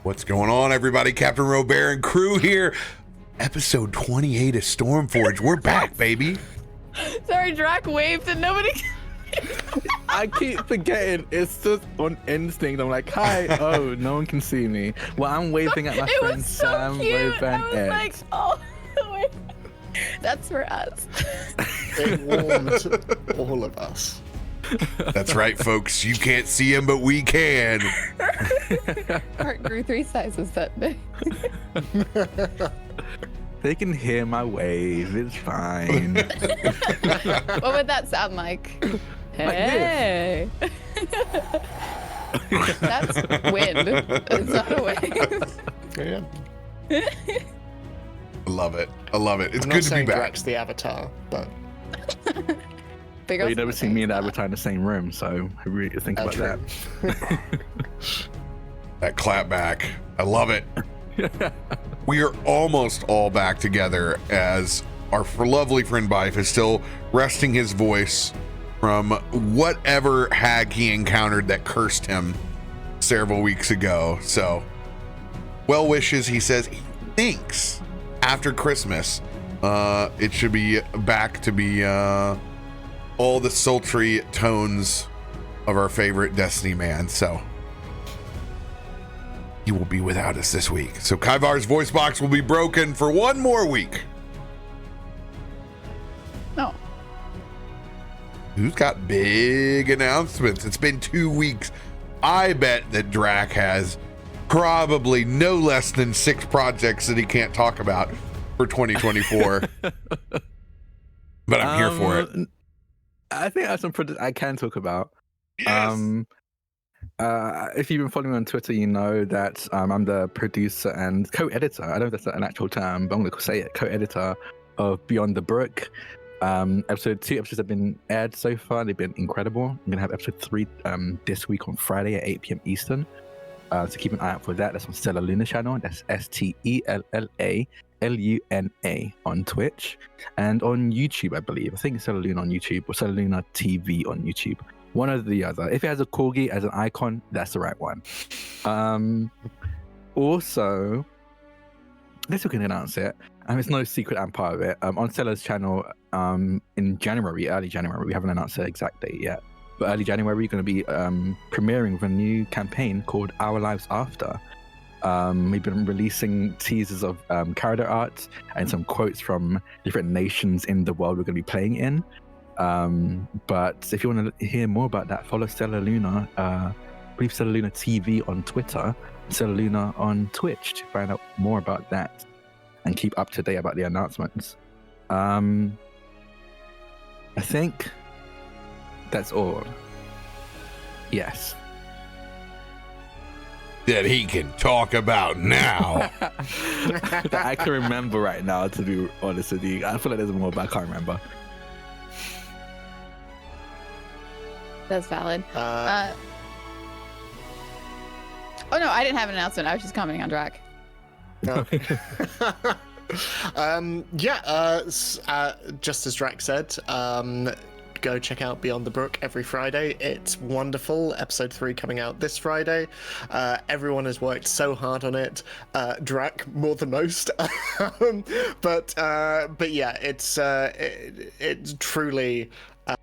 What's going on, everybody? CaptainRoBear and crew here. Episode 28 of Stormforge. We're back, baby. Sorry, Drak waved and nobody. I keep forgetting. It's just on instinct. I'm like, hi. Oh, no one can see me. Well, I'm waving at my friend Was so Sam, cute. Rob, I and was Ed. like, oh, wait. That's for us. It warmed all of us. That's right, folks. You can't see him, but we can. Heart grew 3 sizes that day. They can hear my wave. It's fine. What would that sound like? Like Hey. That's wind. It's not a wave. Yeah. I love it. I love it. It's I'm good not to be saying back. Drak's the avatar, but Big Well, ol' you never something. seen me and Avatar in the same room, so I really think about true. that. That clap back. I love it. We are almost all back together as our lovely friend Bife is still resting his voice from whatever hag he encountered that cursed him several weeks ago. So, well wishes. He says he thinks after Christmas, it should be back to be all the sultry tones of our favorite Destiny man. So he will be without us this week. So Kaivar's voice box will be broken for one more week. No. Who's got big announcements? It's been 2 weeks. I bet that Drak has probably no less than 6 projects that he can't talk about for 2024. But I'm here for it. I think I have some projects I can talk about. Yes. If you've been following me on Twitter, you know that I'm the producer and co-editor. I don't know if that's an actual term, but I'm going to say it. Co-editor of Beyond the Brook. Episode 2 episodes have been aired so far. They've been incredible. I'm going to have episode 3 this week on Friday at 8 p.m. Eastern. So keep an eye out for that. That's on Stellar Luna channel. That's STELLALUNA on Twitch and on YouTube, I believe. I think it's Stellar Luna on YouTube or Stellar Luna TV on YouTube. One or the other. If it has a corgi as an icon, that's the right one. Also, I guess we can announce it. It's no secret I'm part of it. On Stellar's channel in January, early January, we haven't announced the exact date yet. But early January, we're going to be premiering with a new campaign called Our Lives After. We've been releasing teasers of character art and some quotes from different nations in the world we're going to be playing in. But if you want to hear more about that, follow Stellar Luna, I believe Stellar Luna TV on Twitter, Stellar Luna on Twitch to find out more about that and keep up to date about the announcements. I think that's all. Yes. That he can talk about now. That I can remember right now, to be honest with you. I feel like there's more, but I can't remember. That's valid. Oh, no, I didn't have an announcement. I was just commenting on Drak. no. Just as Drak said, go check out Beyond the Brook every Friday. It's wonderful. Episode 3 coming out this Friday. Everyone has worked so hard on it. Drak more than most. But yeah, it's truly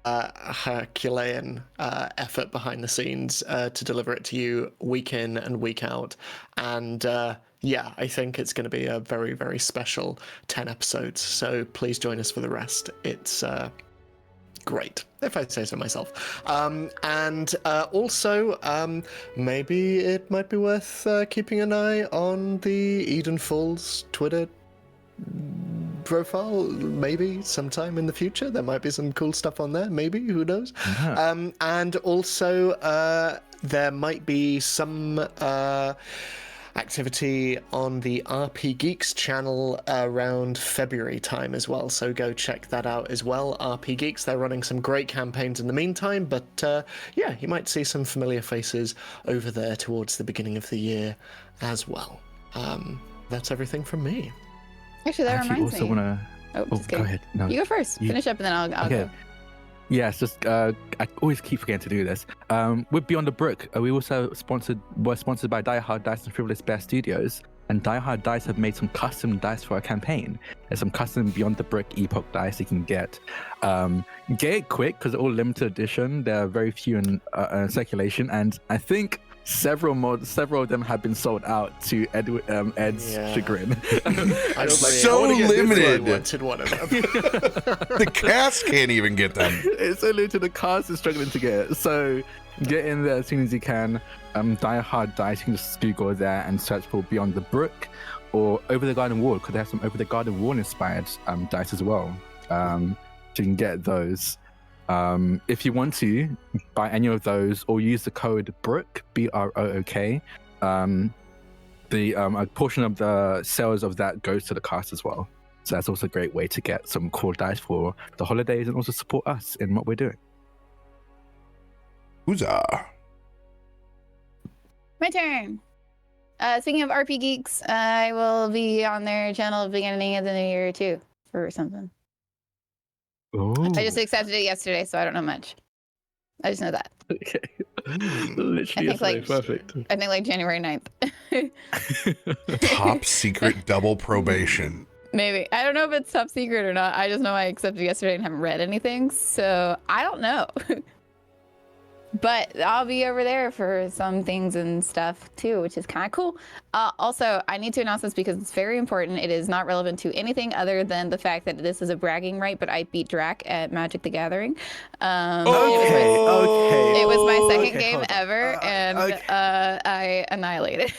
a Herculean effort behind the scenes to deliver it to you week in and week out. And yeah, I think it's going to be a very, very special 10 episodes. So please join us for the rest. It's great, if I say so myself. And also, maybe it might be worth keeping an eye on the Eden Falls Twitter profile. Maybe sometime in the future there might be some cool stuff on there. Maybe, who knows? Yeah. And also, there might be some activity on the RP Geeks channel around February time as well, so go check that out as well. RP Geeks, they're running some great campaigns in the meantime, but yeah, you might see some familiar faces over there towards the beginning of the year as well. That's everything from me. Actually, that reminds also me. want to... Oh, Oh, just go kidding. ahead. No, You go first. You- Finish up, and then I'll okay. go. Yes, just I always keep forgetting to do this. With Beyond the Brook, we also were sponsored by Die Hard Dice and Frivolous Bear Studios, and Die Hard Dice have made some custom dice for our campaign. There's some custom Beyond the Brook Epoch dice you can get. Get it quick because they're all limited edition. There are very few in circulation, and I think several of them have been sold out to Ed's chagrin. I was So I limited. wanted one of them. The cast can't even get them. It's so limited, the cast is struggling to get it. So get in there as soon as you can. Die Hard Dice, you can just Google there and search for Beyond the Brook or Over the Garden Wall, because they have some Over the Garden Wall inspired dice as well. So you can get those. If you want to buy any of those or use the code BROOK, BROOK, a portion of the sales of that goes to the cast as well. So that's also a great way to get some cool dice for the holidays and also support us in what we're doing. Huzzah. My turn. Speaking of RP Geeks, I will be on their channel at the beginning of the new year too for something. Oh, I just accepted it yesterday, so I don't know much. I just know that. okay. Literally, I think, like, perfect. I think like January 9th. Top secret double probation. Maybe. I don't know if it's top secret or not. I just know I accepted yesterday and haven't read anything, so I don't know. But I'll be over there for some things and stuff too, which is kind of cool. Also, I need to announce this because it's very important. It is not relevant to anything other than the fact that this is a bragging right, but I beat Drak at Magic the Gathering. Okay. It was my second game hold on. ever, and I annihilated.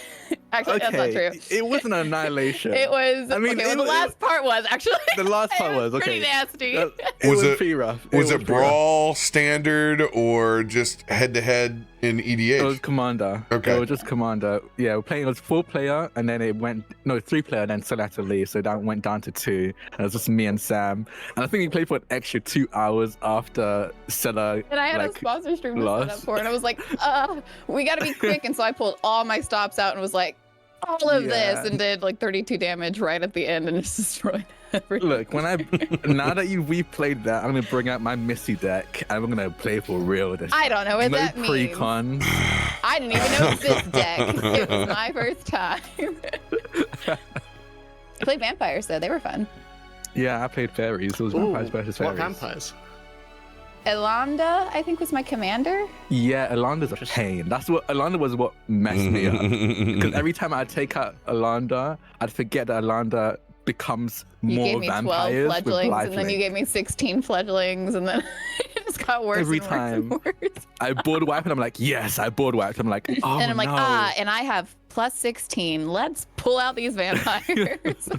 Actually, that's not true. It wasn't an annihilation. It was. I mean, okay, well, the last part was actually. The last part was okay. Pretty nasty. It Was was it- pretty rough. Was it pretty rough. brawl standard or just head to head in It was EDH? Commander. Okay. It was just Commander. Yeah, we're playing. It was 4-player, and then it went 3-player, and then Sylph had to leave, so that went down to 2. And it was just me and Sam. And I think we played for an extra 2 hours after Sela. And I had like, a sponsor stream to set up lost. for, and I was like, we got to be quick. And so I pulled all my stops out and was like, all of Yeah. this, and did like 32 damage right at the end, and just destroyed everything. Look, now that we've played that, I'm gonna bring out my Missy deck, and I'm gonna play for real this I don't know what no that means. pre-con. I didn't even know it was this deck. It was my first time. I played vampires though; they were fun. Yeah, I played fairies. It was vampires versus What fairies. vampires? Elanda, I think, was my commander. Yeah, Alanda's a pain. Alanda was what messed me up. Because every time I'd take out Alanda, I'd forget that Alanda becomes You more gave me 12 vampires with fledglings, and then lifelink. you gave me 16 fledglings, and then it just got worse Every and worse time. and worse. I board wiped, and I'm like, yes, I board wiped. I'm like, oh And I'm like, no. and I have plus 16. Let's pull out these vampires.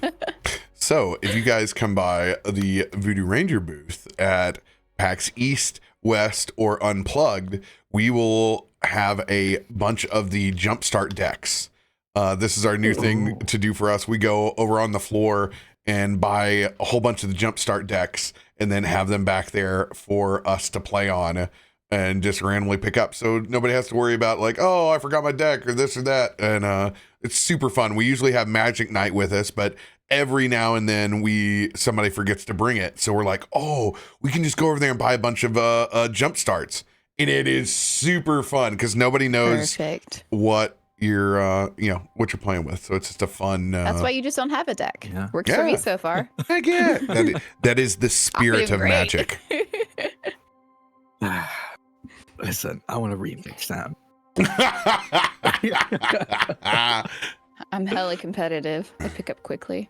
So, if you guys come by the Voodoo Ranger booth at PAX East, West, or Unplugged, we will have a bunch of the Jumpstart decks. This is our new thing to do for us. We go over on the floor and buy a whole bunch of the Jumpstart decks and then have them back there for us to play on and just randomly pick up. So nobody has to worry about like, oh, I forgot my deck or this or that. And it's super fun. We usually have Magic Night with us, but every now and then somebody forgets to bring it. So we're like, oh, we can just go over there and buy a bunch of jump starts. And it is super fun because nobody knows Perfect. what you're what you're playing with. So it's just a fun That's why you just don't have a deck. Yeah. Works for me Yeah. so far. heck yeah. That is the spirit doing of great. Magic. Listen, I want to remix Sam. I'm hella competitive. I pick up quickly.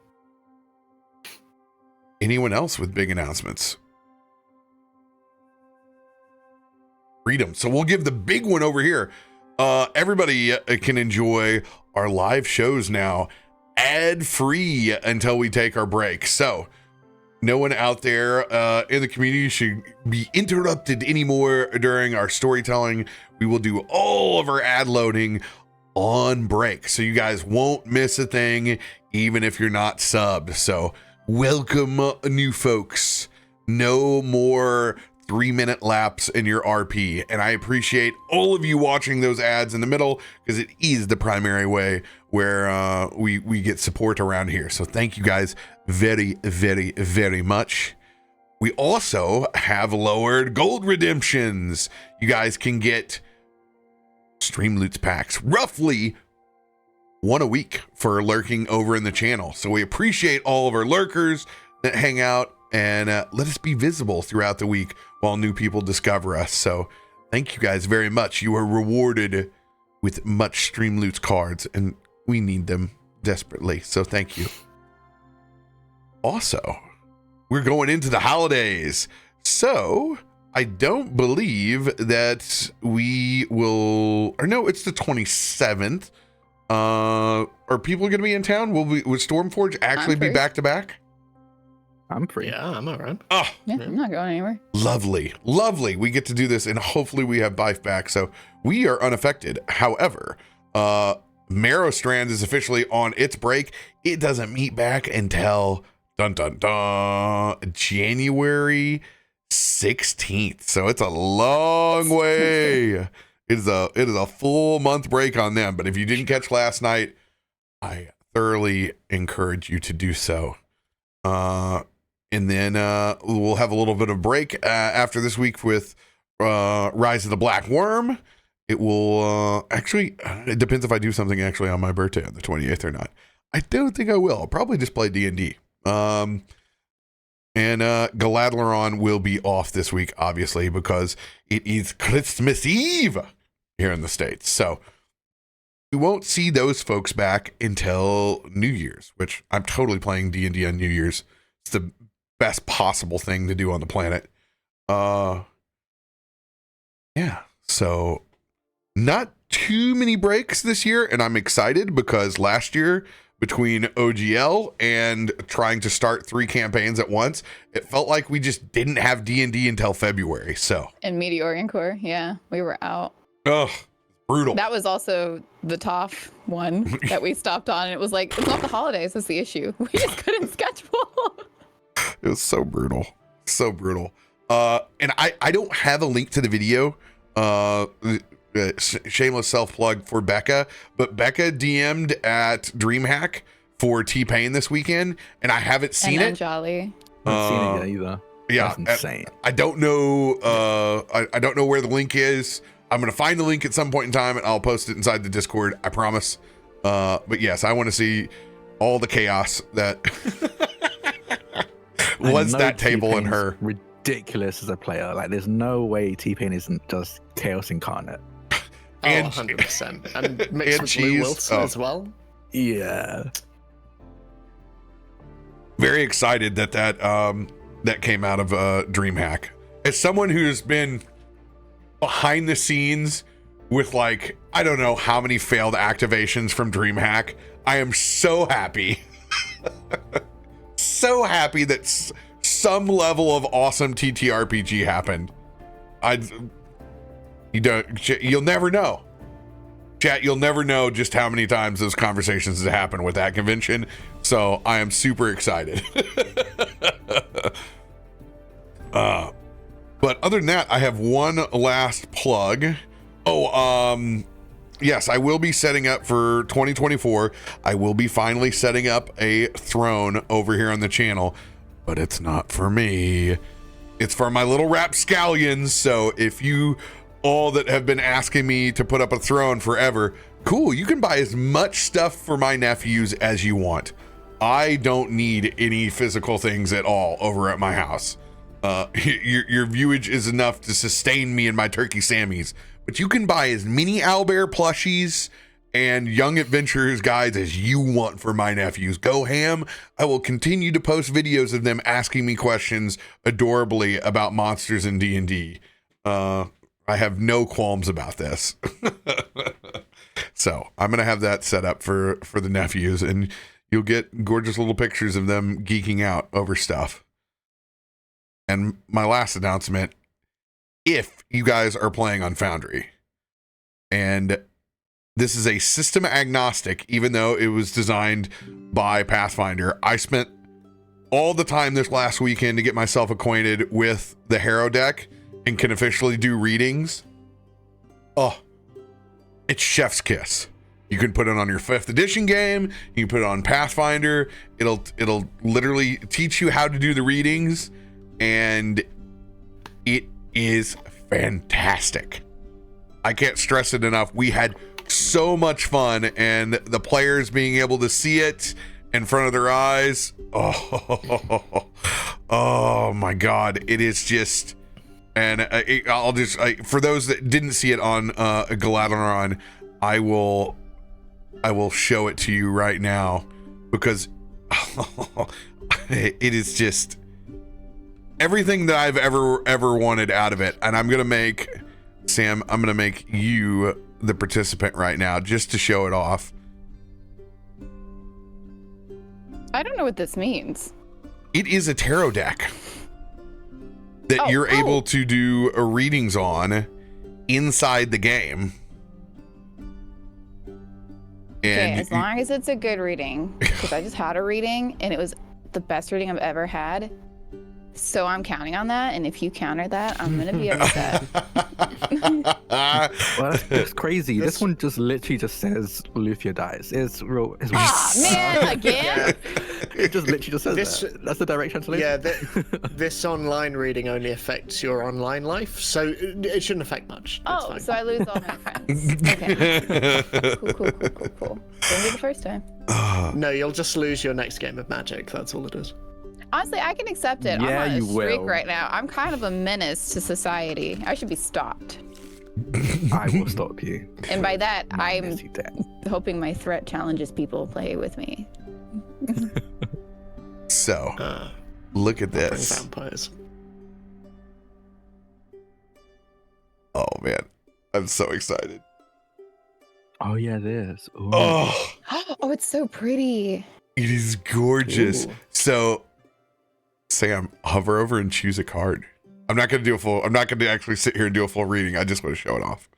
Anyone else with big announcements? Freedom. So we'll give the big one over here. Everybody can enjoy our live shows now ad-free until we take our break. So no one out there in the community should be interrupted anymore during our storytelling. We will do all of our ad loading on break, so you guys won't miss a thing, even if you're not subbed. So welcome, new folks. No more 3-minute laps in your RP, and I appreciate all of you watching those ads in the middle because it is the primary way where we get support around here. So thank you guys very, very, very much. we also have lowered gold redemptions. You guys can get stream loots packs, roughly one a week for lurking over in the channel. So we appreciate all of our lurkers that hang out and let us be visible throughout the week while new people discover us. So thank you guys very much. You are rewarded with much stream loots cards, and we need them desperately. So thank you. Also, we're going into the holidays. So I don't believe that we will, or no, it's the 27th. Are people going to be in town? Will Stormforge actually be back to back? I'm free. Yeah, I'm around. Oh, Yeah, I'm not going anywhere. lovely. We get to do this, and hopefully we have Bife back, so we are unaffected. However, Marrow Strand is officially on its break. It doesn't meet back until January 16th. So it's a long way. It is a full month break on them. But if you didn't catch last night, I thoroughly encourage you to do so. And then we'll have a little bit of break after this week with Rise of the Black Worm. It will actually, it depends if I do something actually on my birthday on the 28th or not. I don't think I will. I'll probably just play D&D. And Galadleron will be off this week, obviously, because it is Christmas Eve here in the States. So we won't see those folks back until New Year's, which I'm totally playing D&D on New Year's. It's the best possible thing to do on the planet. Yeah, so not too many breaks this year, and I'm excited because last year, between OGL and trying to start 3 campaigns at once, it felt like we just didn't have D&D until February. So And Meteorian Core, yeah, we were out. ugh, brutal. That was also the TOF one that we stopped on. And it was like, it's not the holidays, that's the issue. We just couldn't schedule. It was so brutal. And I don't have a link to the video. Shameless self-plug for Becca, but Becca DM'd at DreamHack for T-Pain this weekend, and I haven't seen and it. Jolly. I haven't seen it yet either. Yeah, That's insane. I don't know. I don't know where the link is. I'm gonna find the link at some point in time, and I'll post it inside the Discord. I promise. But yes, I want to see all the chaos that was that table and her. Ridiculous as a player. Like, there's no way T-Pain isn't just chaos incarnate. And 100%. And mixed and with cheese. Lou Wilson as well. Yeah. Very excited that came out of DreamHack. As someone who's been behind the scenes with, like, I don't know how many failed activations from DreamHack, I am so happy. So happy that some level of awesome TTRPG happened. You'll never know. Chat, you'll never know just how many times those conversations have happened with that convention. So I am super excited. But other than that, I have one last plug. Yes, I will be setting up for 2024. I will be finally setting up a throne over here on the channel, but it's not for me. It's for my little rapscallions. So if you all that have been asking me to put up a throne forever, cool, you can buy as much stuff for my nephews as you want. I don't need any physical things at all over at my house. Your viewage is enough to sustain me and my turkey Sammys, but you can buy as many owlbear plushies and young adventurers guides as you want for my nephews. Go ham. I will continue to post videos of them asking me questions adorably about monsters in D&D. I have no qualms about this. So I'm going to have that set up for the nephews, and you'll get gorgeous little pictures of them geeking out over stuff. And my last announcement, if you guys are playing on Foundry, and this is a system agnostic, even though it was designed by Pathfinder, I spent all the time this last weekend to get myself acquainted with the Hero deck and can officially do readings. Oh, it's chef's kiss. You can put it on your 5th edition game. You can put it on Pathfinder. It'll literally teach you how to do the readings. and it is fantastic. I can't stress it enough. We had so much fun, and the players being able to see it in front of their eyes. Oh my God. It is just, and for those that didn't see it on Galadron, I will show it to you right now, because it is just everything that I've ever wanted out of it. And I'm gonna make Sam, I'm gonna make you the participant right now just to show it off. I don't know what this means. It is a tarot deck that you're able to do readings on inside the game. Okay, as long as it's a good reading, because I just had a reading and it was the best reading I've ever had. So I'm counting on that, and if you counter that, I'm gonna be upset. Well, that's crazy. This one just literally just says Loluphia dies. It's real. It's man, again? It just literally just says that. That's the direct translation. Yeah, this online reading only affects your online life, so it shouldn't affect much. It's fine. So I lose all my friends. Okay. Cool. Won't be the first time. No, you'll just lose your next game of Magic. That's all it is. Honestly, I can accept it. Yeah, I'm on a streak will. right now. I'm kind of a menace to society. I should be stopped. I will stop you. And by that, I'm Yes, you did. hoping my threat challenges people play with me. So, look at Bring this. vampires. Oh man, I'm so excited. Oh yeah, this. Ooh. Oh, Oh, it's so pretty. it is gorgeous. Ooh. So, Sam, hover over and choose a card. I'm not going to actually sit here and do a full reading. I just want to show it off.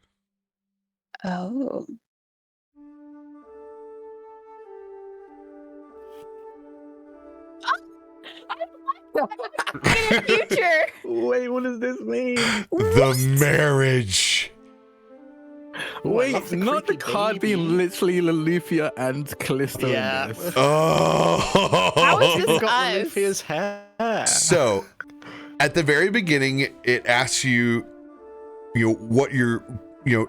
Oh. In the future. Wait, what does this mean? The marriage. Wait, love the not the creepy card baby. being literally Loluphia and Kallisto Yeah. in this. Oh. How is this Got us? Loluphia's hair. So, at the very beginning, it asks you, what you're,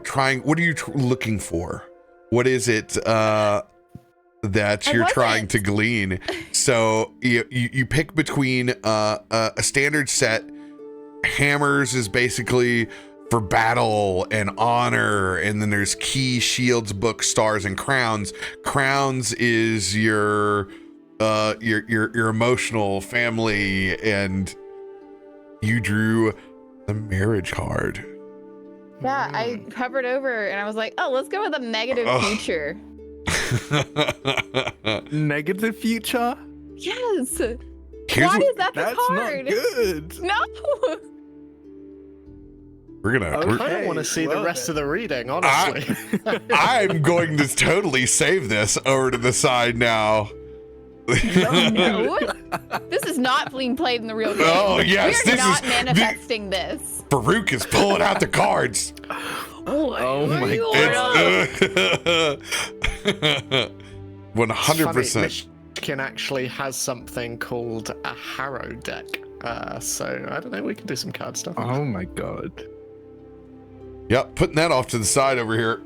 trying. What are you looking for? What is it that you're trying to glean? So you pick between a standard set. Hammers is basically for battle and honor, and then there's key, shields, books, stars, and crowns. Crowns is your emotional family, and you drew the marriage card. Yeah, I hovered over and I was like, oh, let's go with a negative future. Negative future? Yes. Here's Why what- is that the That's card? not good. No. We're gonna. I Okay. kind of want to see the well rest then. of the reading, honestly. I'm going to totally save this over to the side now. No. This is not being played in the real game. Oh, yes, We're this not is- manifesting this. Farouk is pulling out the cards. Oh my It's 100%. Myshkin actually has something called a Harrow deck. So I don't know, we can do some card stuff. Oh my god. Yep, putting that off to the side over here.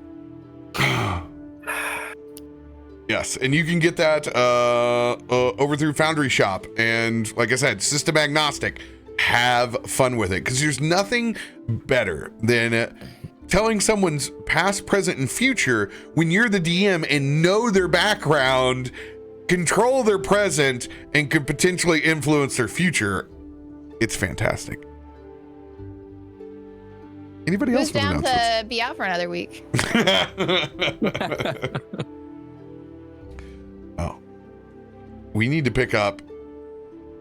Yes, and you can get that over through Foundry Shop. And like I said, system agnostic. Have fun with it, because there's nothing better than telling someone's past, present, and future when you're the DM and know their background, control their present, and could potentially influence their future. It's fantastic. Anybody else Who's with down announcements? to be out for another week? Oh, we need to pick up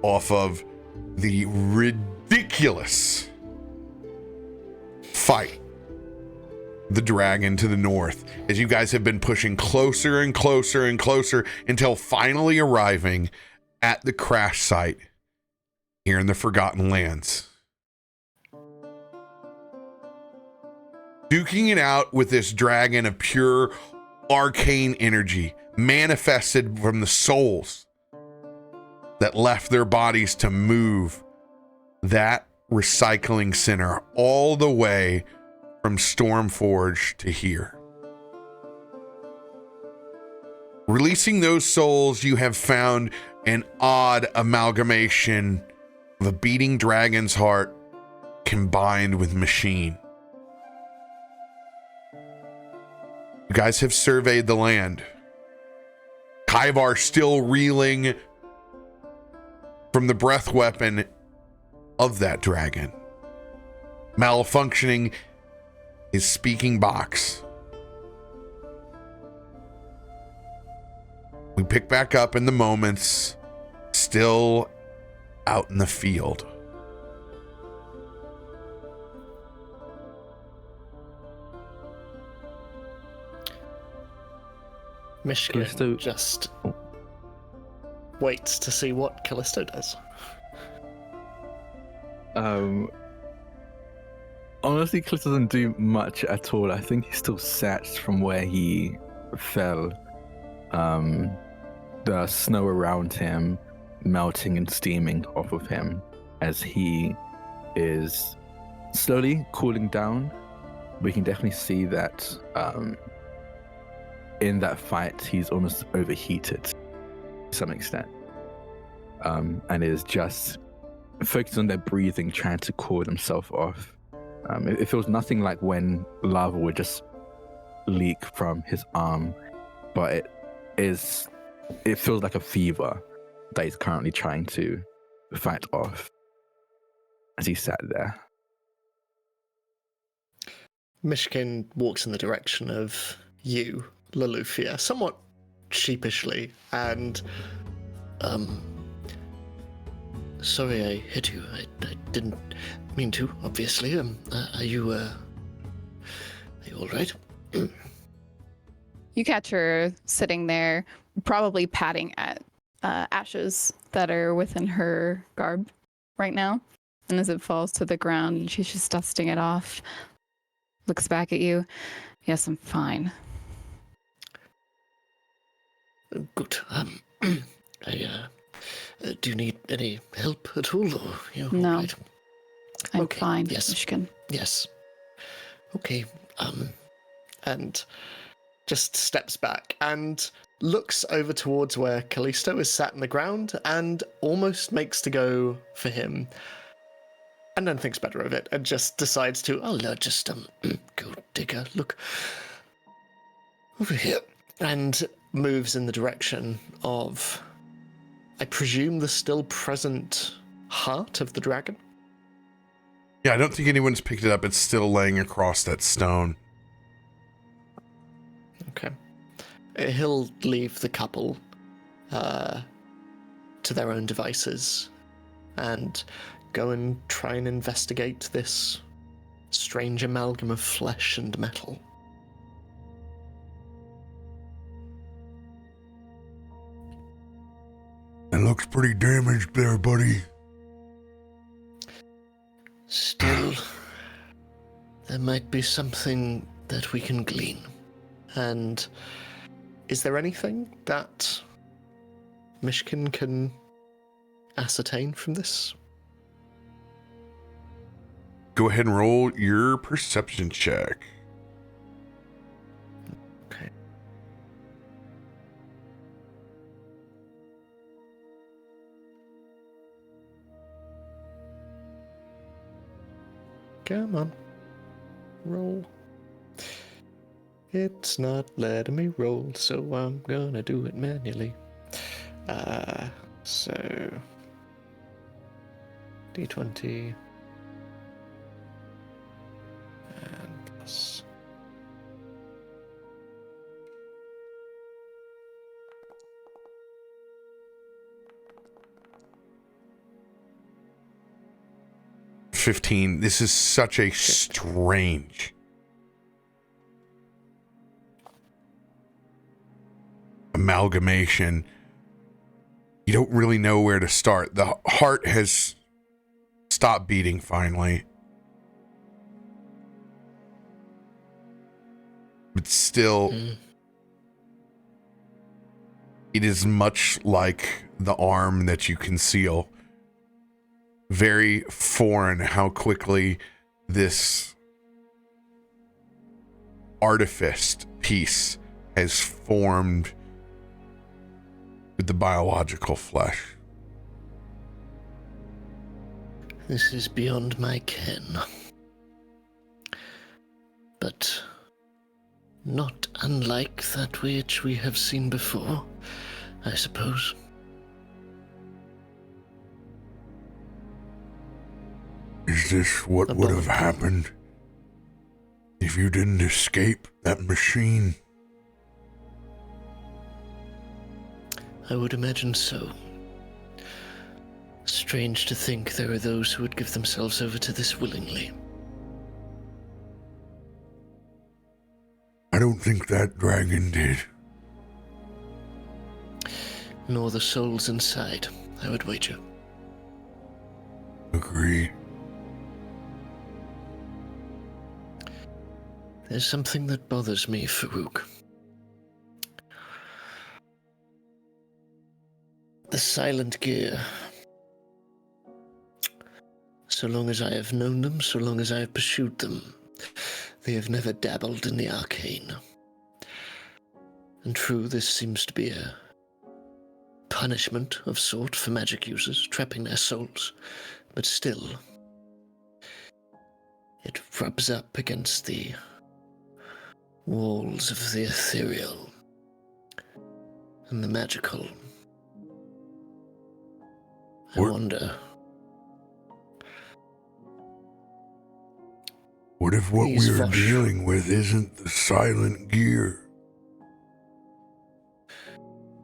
off of the ridiculous fight the dragon to the north, as you guys have been pushing closer and closer and closer until finally arriving at the crash site here in the Forgotten Lands. Duking it out with this dragon of pure arcane energy manifested from the souls that left their bodies to move that recycling center all the way from Stormforge to here. Releasing those souls, you have found an odd amalgamation of a beating dragon's heart combined with machine. You guys have surveyed the land. Kaivar still reeling from the breath weapon of that dragon. Malfunctioning his speaking box. We pick back up in the moments, still out in the field. Myshkin Kallisto- just waits to see what Kallisto does. Honestly, Cliff doesn't do much at all. I think he's still sat from where he fell. The snow around him melting and steaming off of him as he is slowly cooling down. We can definitely see that in that fight, he's almost overheated to some extent, and is just focused on their breathing, trying to cool himself off. It feels nothing like when lava would just leak from his arm, but it feels like a fever that he's currently trying to fight off as he sat there. Myshkin walks in the direction of you, Loluphia, somewhat sheepishly, and sorry I hit you. I didn't mean to, obviously. Are you all right? You catch her sitting there, probably patting at ashes that are within her garb right now. And as it falls to the ground, she's just dusting it off. Looks back at you. Yes, I'm fine. Good. Do you need any help at all, or you No. all right? I'm Okay, fine, yes. Myshkin. Yes. Okay. And just steps back and looks over towards where Kallisto is sat on the ground and almost makes to go for him. And then thinks better of it and just decides to, just go take a look over here. And moves in the direction of, I presume, the still present heart of the dragon. Yeah, I don't think anyone's picked it up. It's still laying across that stone. Okay. He'll leave the couple to their own devices and go and try and investigate this strange amalgam of flesh and metal. It looks pretty damaged there, buddy. Still, there might be something that we can glean. And is there anything that Myshkin can ascertain from this? Go ahead and roll your perception check. Okay. Come on. Roll. It's not letting me roll, so I'm gonna do it manually. So D20 and plus. $15. This is such a strange amalgamation. You don't really know where to start. The heart has stopped beating finally. But still, it is much like the arm that you conceal. very foreign how quickly this artifice piece has formed with the biological flesh. This is beyond my ken. But not unlike that which we have seen before, I suppose. Is this what would have happened if you didn't escape that machine? I would imagine so. Strange to think there are those who would give themselves over to this willingly. I don't think that dragon did. Nor the souls inside, I would wager. Agreed. There's something that bothers me, Farouk. The silent gear. So long as I have known them, so long as I have pursued them, they have never dabbled in the arcane. And true, this seems to be a punishment of sort for magic users, trapping their souls, but still, it rubs up against the walls of the ethereal and the magical. I wonder. What if what we're dealing with isn't the silent gear?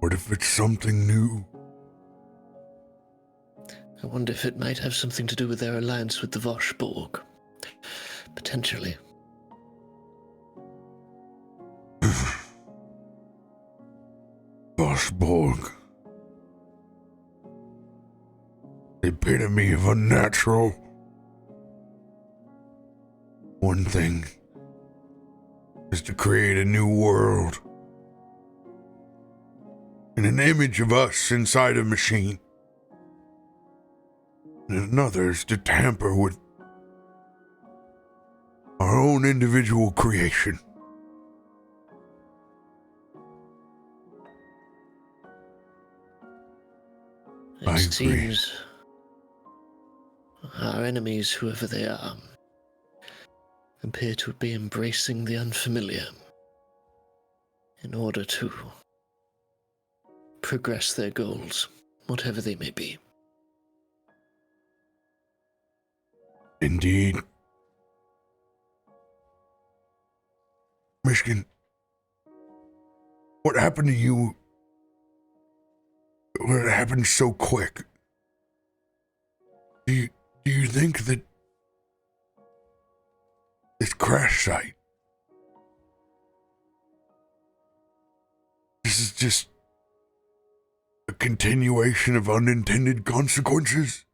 What if it's something new? I wonder if it might have something to do with their alliance with the Voshborg. Potentially. Voshborg. The epitome of unnatural. One thing is to create a new world. And an image of us inside a machine. And another is to tamper with our own individual creation. It seems our enemies, whoever they are, appear to be embracing the unfamiliar in order to progress their goals, whatever they may be. Indeed. Myshkin, what happened to you? What happened so quick? Do you think that this crash site, this is just a continuation of unintended consequences?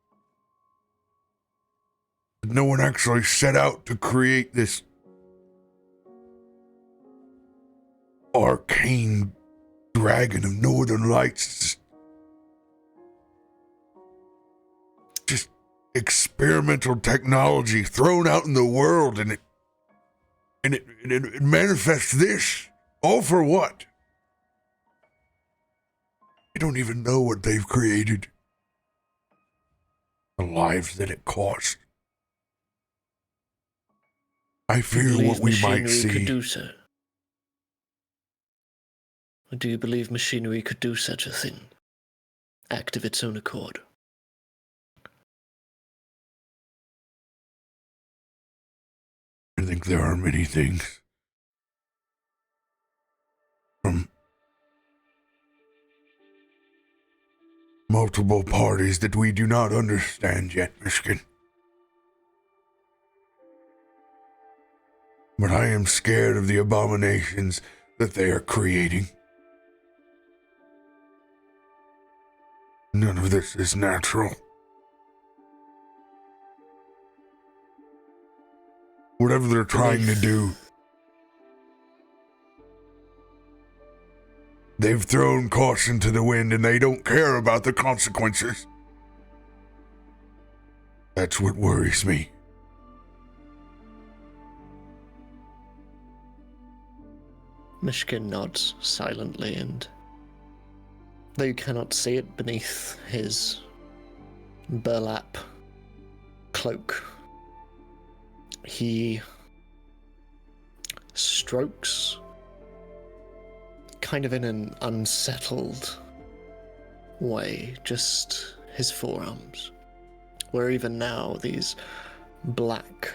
No one actually set out to create this arcane dragon of northern lights. Just experimental technology thrown out in the world, and it manifests this. All for what? You don't even know what they've created. The lives that it cost. I fear what we might see. Could do so? Or do you believe machinery could do such a thing? Act of its own accord? I think there are many things from multiple parties that we do not understand yet, Myshkin. But I am scared of the abominations that they are creating. None of this is natural. Whatever they're trying to do, they've thrown caution to the wind and they don't care about the consequences. That's what worries me. Myshkin nods silently, and though you cannot see it beneath his burlap cloak, he strokes kind of in an unsettled way, just his forearms, where even now these black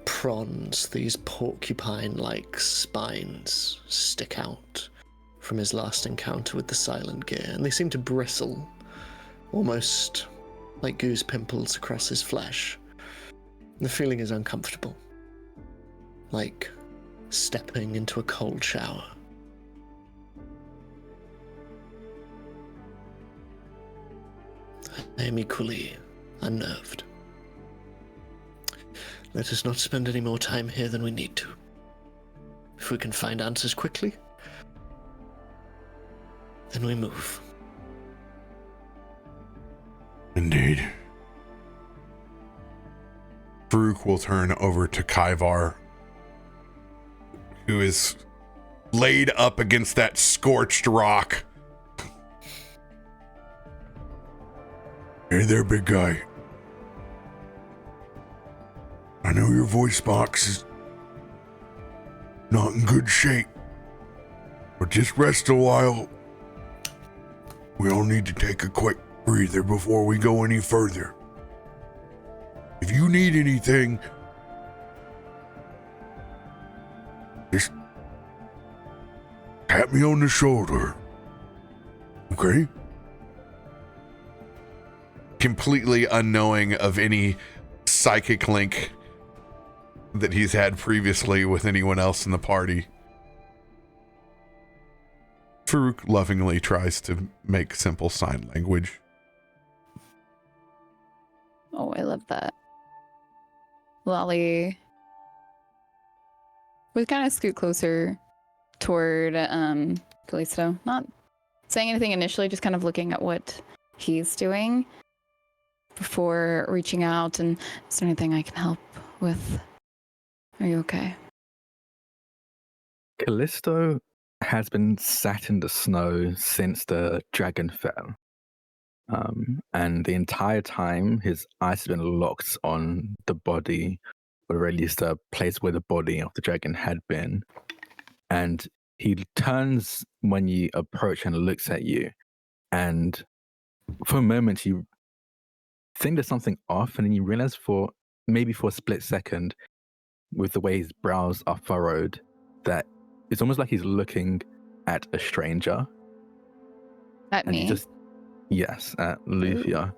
prawns, these porcupine-like spines stick out from his last encounter with the silent gear, and they seem to bristle, almost like goose pimples across his flesh. The feeling is uncomfortable, like stepping into a cold shower. I am equally unnerved. Let us not spend any more time here than we need to. If we can find answers quickly, then we move. Indeed. Faroük will turn over to Kaivar, who is laid up against that scorched rock. Hey there, big guy. I know your voice box is not in good shape, but just rest a while. We all need to take a quick breather before we go any further. If you need anything, just tap me on the shoulder. Okay? Completely unknowing of any psychic link that he's had previously with anyone else in the party, Faroük lovingly tries to make simple sign language. Oh, I love that. Lolly would kind of scoot closer toward Kallisto. Not saying anything initially, just kind of looking at what he's doing before reaching out. And is there anything I can help with? Are you okay? Kallisto has been sat in the snow since the dragon fell. And the entire time, his eyes have been locked on the body, or at least the place where the body of the dragon had been. And he turns when you approach and looks at you. And for a moment, you think there's something off, and then you realize maybe for a split second, with the way his brows are furrowed, that it's almost like he's looking at a stranger. At And me? Yes, at Loluphia.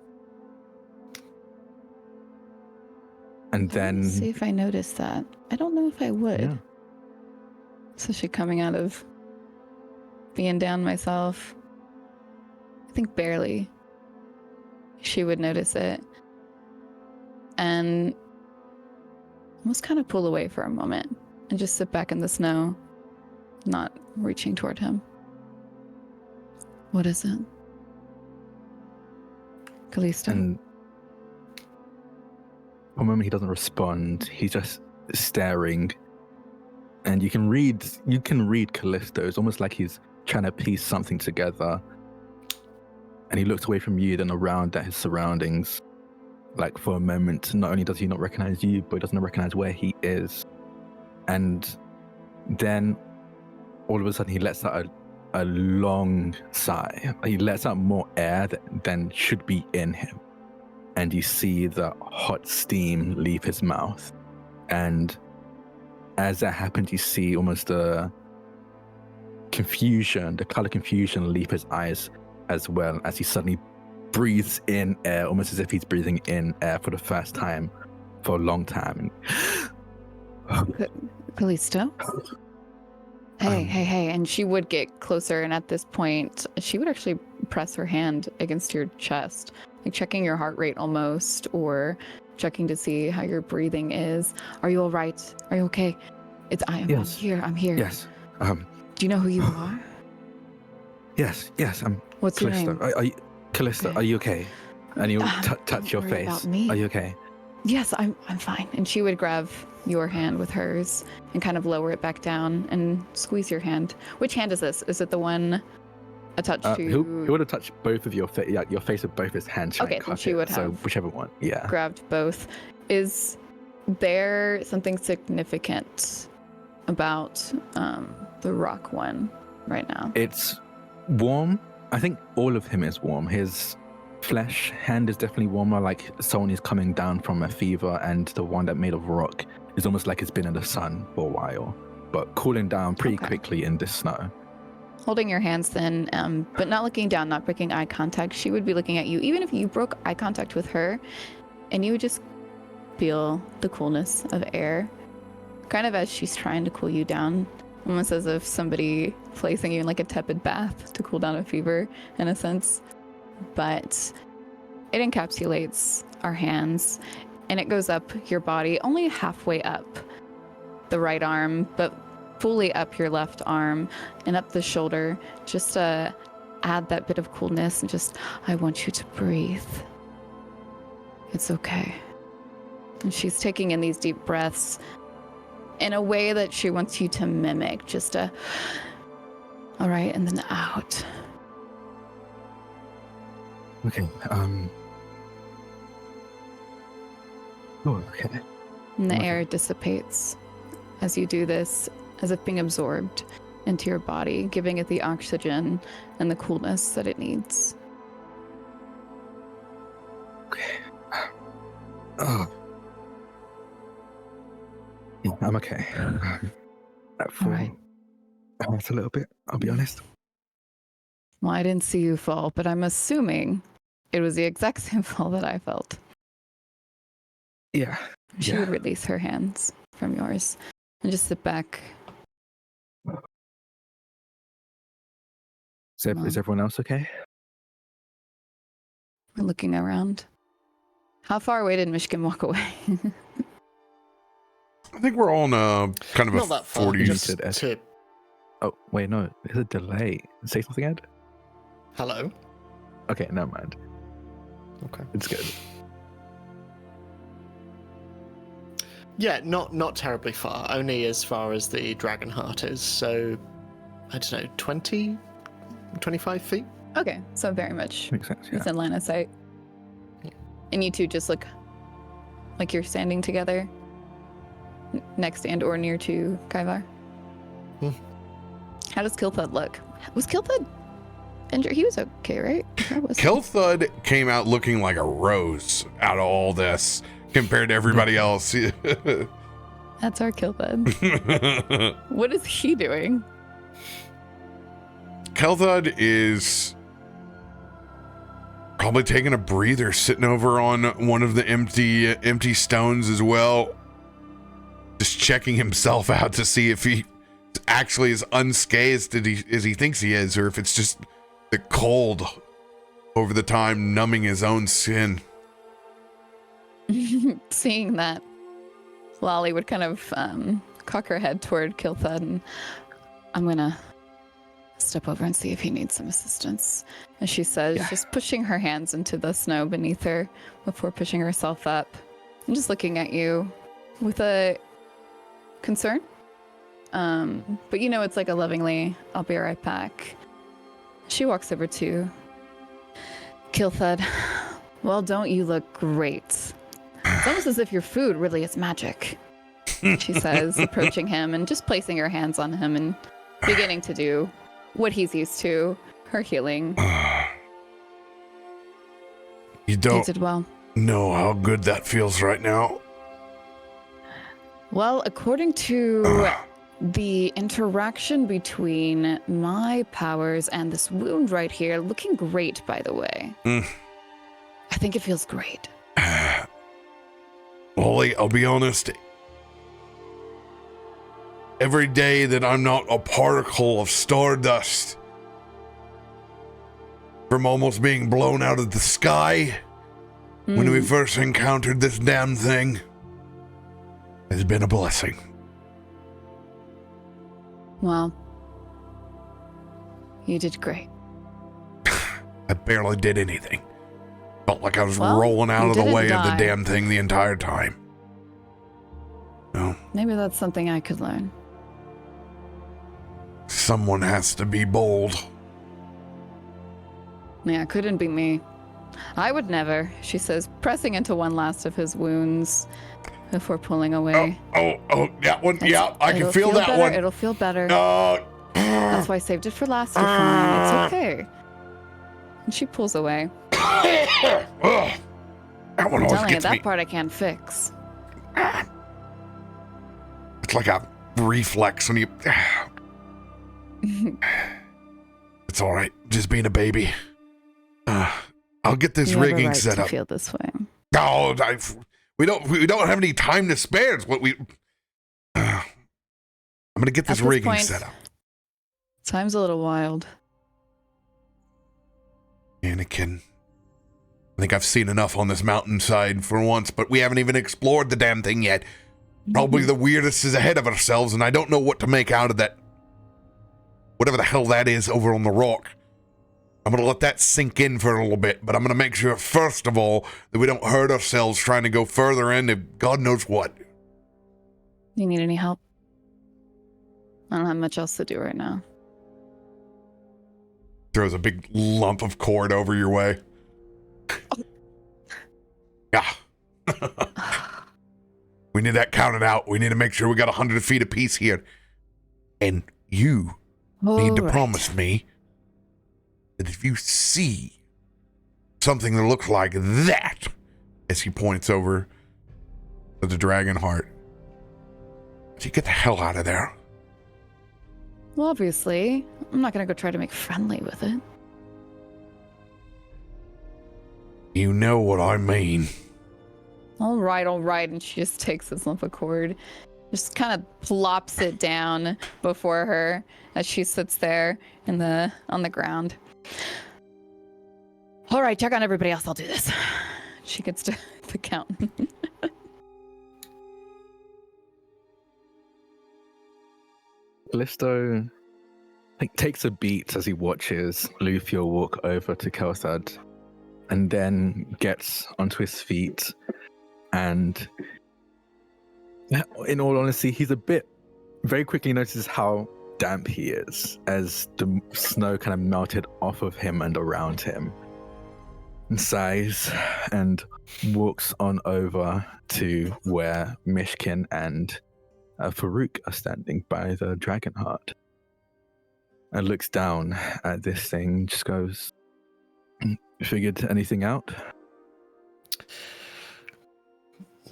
And then... Let's see if I noticed that. I don't know if I would. Yeah. Especially coming out of being down myself. I think barely she would notice it. And almost kind of pull away for a moment and just sit back in the snow, not reaching toward him. What is it? Kallisto? And for a moment he doesn't respond. He's just staring. And you can read Kallisto. It's almost like he's trying to piece something together. And he looks away from you, then around at his surroundings. Like for a moment, not only does he not recognize you, but he doesn't recognize where he is. And then all of a sudden he lets out a long sigh. He lets out more air than should be in him. And you see the hot steam leave his mouth. And as that happens, you see almost the color confusion leave his eyes as well, as he suddenly breathes in air, almost as if he's breathing in air for the first time for a long time. Kallisto? Hey. And she would get closer, and at this point, she would actually press her hand against your chest, like checking your heart rate almost, or checking to see how your breathing is. Are you all right? Are you okay? Yes. I'm here. Yes. Do you know who you are? Yes. I'm What's Kallisto. your name? Kallisto, Okay. are you okay? And you'll touch Don't your worry face. about me. Are you okay? Yes, I'm fine. And she would grab your hand with hers and kind of lower it back down and squeeze your hand. Which hand is this? Is it the one attached to? He would have touched both of your face with both his hands. Okay, then she would so have whichever one. Yeah. grabbed both. Is there something significant about the rock one right now? It's warm. I think all of him is warm. His flesh hand is definitely warmer, like someone is coming down from a fever, and the one that made of rock is almost like it's been in the sun for a while, but cooling down pretty quickly in this snow. Holding your hands then, but not looking down, not breaking eye contact. She would be looking at you, even if you broke eye contact with her, and you would just feel the coolness of air, kind of as she's trying to cool you down, almost as if somebody placing you in like a tepid bath to cool down a fever, in a sense. But it encapsulates our hands, and it goes up your body, only halfway up the right arm, but fully up your left arm and up the shoulder, just to add that bit of coolness and just, I want you to breathe. It's okay. And she's taking in these deep breaths in a way that she wants you to mimic, just a, all right, and then out. Okay. Oh, okay. And the Okay. air dissipates as you do this, as if being absorbed into your body, giving it the oxygen and the coolness that it needs. Okay. Oh. Yeah, I'm okay. That fall right. hurt a little bit, I'll be honest. Well, I didn't see you fall, but I'm assuming it was the exact same fall that I felt. Yeah. She would release her hands from yours and just sit back. So, Mom. is everyone else okay? We're looking around. How far away did Myshkin walk away? I think we're all in a kind of Not a that far. 40. Just Ed. to Oh, wait, no. There's a delay. Say something, Ed? hello. Okay, never mind. Okay. It's good. Yeah, not terribly far. Only as far as the Dragon Heart is. So, I don't know, 20, 25 feet. Okay, so very much Makes sense, yeah. within line of sight. And you two just look like you're standing together next and or near to Kaivar. How does Kilthud look? Was Kilthud injured? He was okay, right? Kilthud came out looking like a rose out of all this compared to everybody else. That's our Kilthud. What is he doing? Kilthud is probably taking a breather, sitting over on one of the empty stones as well, just checking himself out to see if he actually is unscathed as he thinks he is, or if it's just the cold over the time numbing his own skin. Seeing that, Lolly would kind of cock her head toward Kilthud, and I'm gonna step over and see if he needs some assistance. And she says, just pushing her hands into the snow beneath her before pushing herself up and just looking at you with a concern. But you know, it's like a lovingly, I'll be right back. She walks over to Kilthud. Well, don't you look great? It's almost as if your food really is magic, she says, approaching him and just placing her hands on him and beginning to do what he's used to, her healing. You don't did well. know how good that feels right now. Well, according to the interaction between my powers and this wound right here, looking great, by the way. I think it feels great. Wally, I'll be honest. Every day that I'm not a particle of stardust from almost being blown out of the sky when we first encountered this damn thing has been a blessing. Well, you did great. I barely did anything. Felt like I was Well, rolling out you of the didn't way of the die. damn thing the entire time. No, Maybe that's something I could learn. someone has to be bold. Yeah, couldn't be me. I would never, she says, pressing into one last of his wounds before pulling away. Oh, that one. Yeah, I can It'll feel that better, one. It'll feel better. No. That's why I saved it for last. You're fine. It's okay. And she pulls away. Ugh. That one I'm always telling you, gets that me. part I can't fix. It's like a reflex when you. It's all right. Just being a baby. I'll get this You have a rigging right set to up. feel this way. No, we don't have any time to spare. It's what we. I'm gonna get this At this rigging point- set up. Time's a little wild. Anakin. I think I've seen enough on this mountainside for once, but we haven't even explored the damn thing yet. Probably the weirdest is ahead of ourselves, and I don't know what to make out of that. Whatever the hell that is over on the rock. I'm going to let that sink in for a little bit, but I'm going to make sure, first of all, that we don't hurt ourselves trying to go further into God knows what. Do you need any help? I don't have much else to do right now. Throws a big lump of cord over your way. Yeah. We need that counted out. We need to make sure we got 100 feet apiece here. And you need to All right. promise me that if you see something that looks like that, as he points over to the dragon heart, that you get the hell out of there. Well, obviously, I'm not gonna go try to make friendly with it. You know what I mean. All right. And she just takes this lump of cord, just kind of plops it down before her as she sits there on the ground. All right, check on everybody else. I'll do this. She gets to the count. Kallisto takes a beat as he watches Loluphia walk over to Kelsad and then gets onto his feet. And in all honesty, he's very quickly notices how damp he is as the snow kind of melted off of him and around him. And sighs and walks on over to where Myshkin and Faroük are standing by the dragon heart. And looks down at this thing, just goes, "Figured anything out?"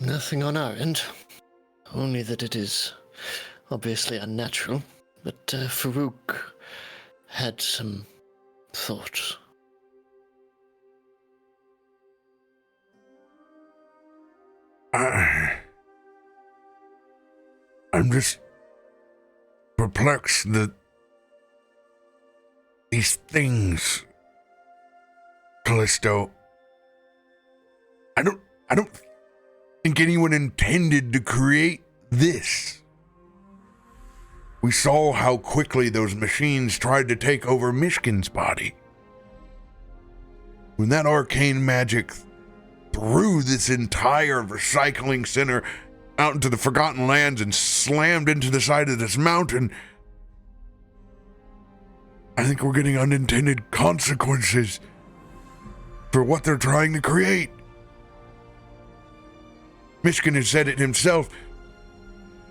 Nothing on our end. Only that it is obviously unnatural. But Farouk had some thought. I'm just perplexed that these things, Kallisto, I don't think anyone intended to create this. We saw how quickly those machines tried to take over Myshkin's body. When that arcane magic threw this entire recycling center out into the Forgotten Lands and slammed into the side of this mountain, I think we're getting unintended consequences for what they're trying to create. Myshkin has said it himself.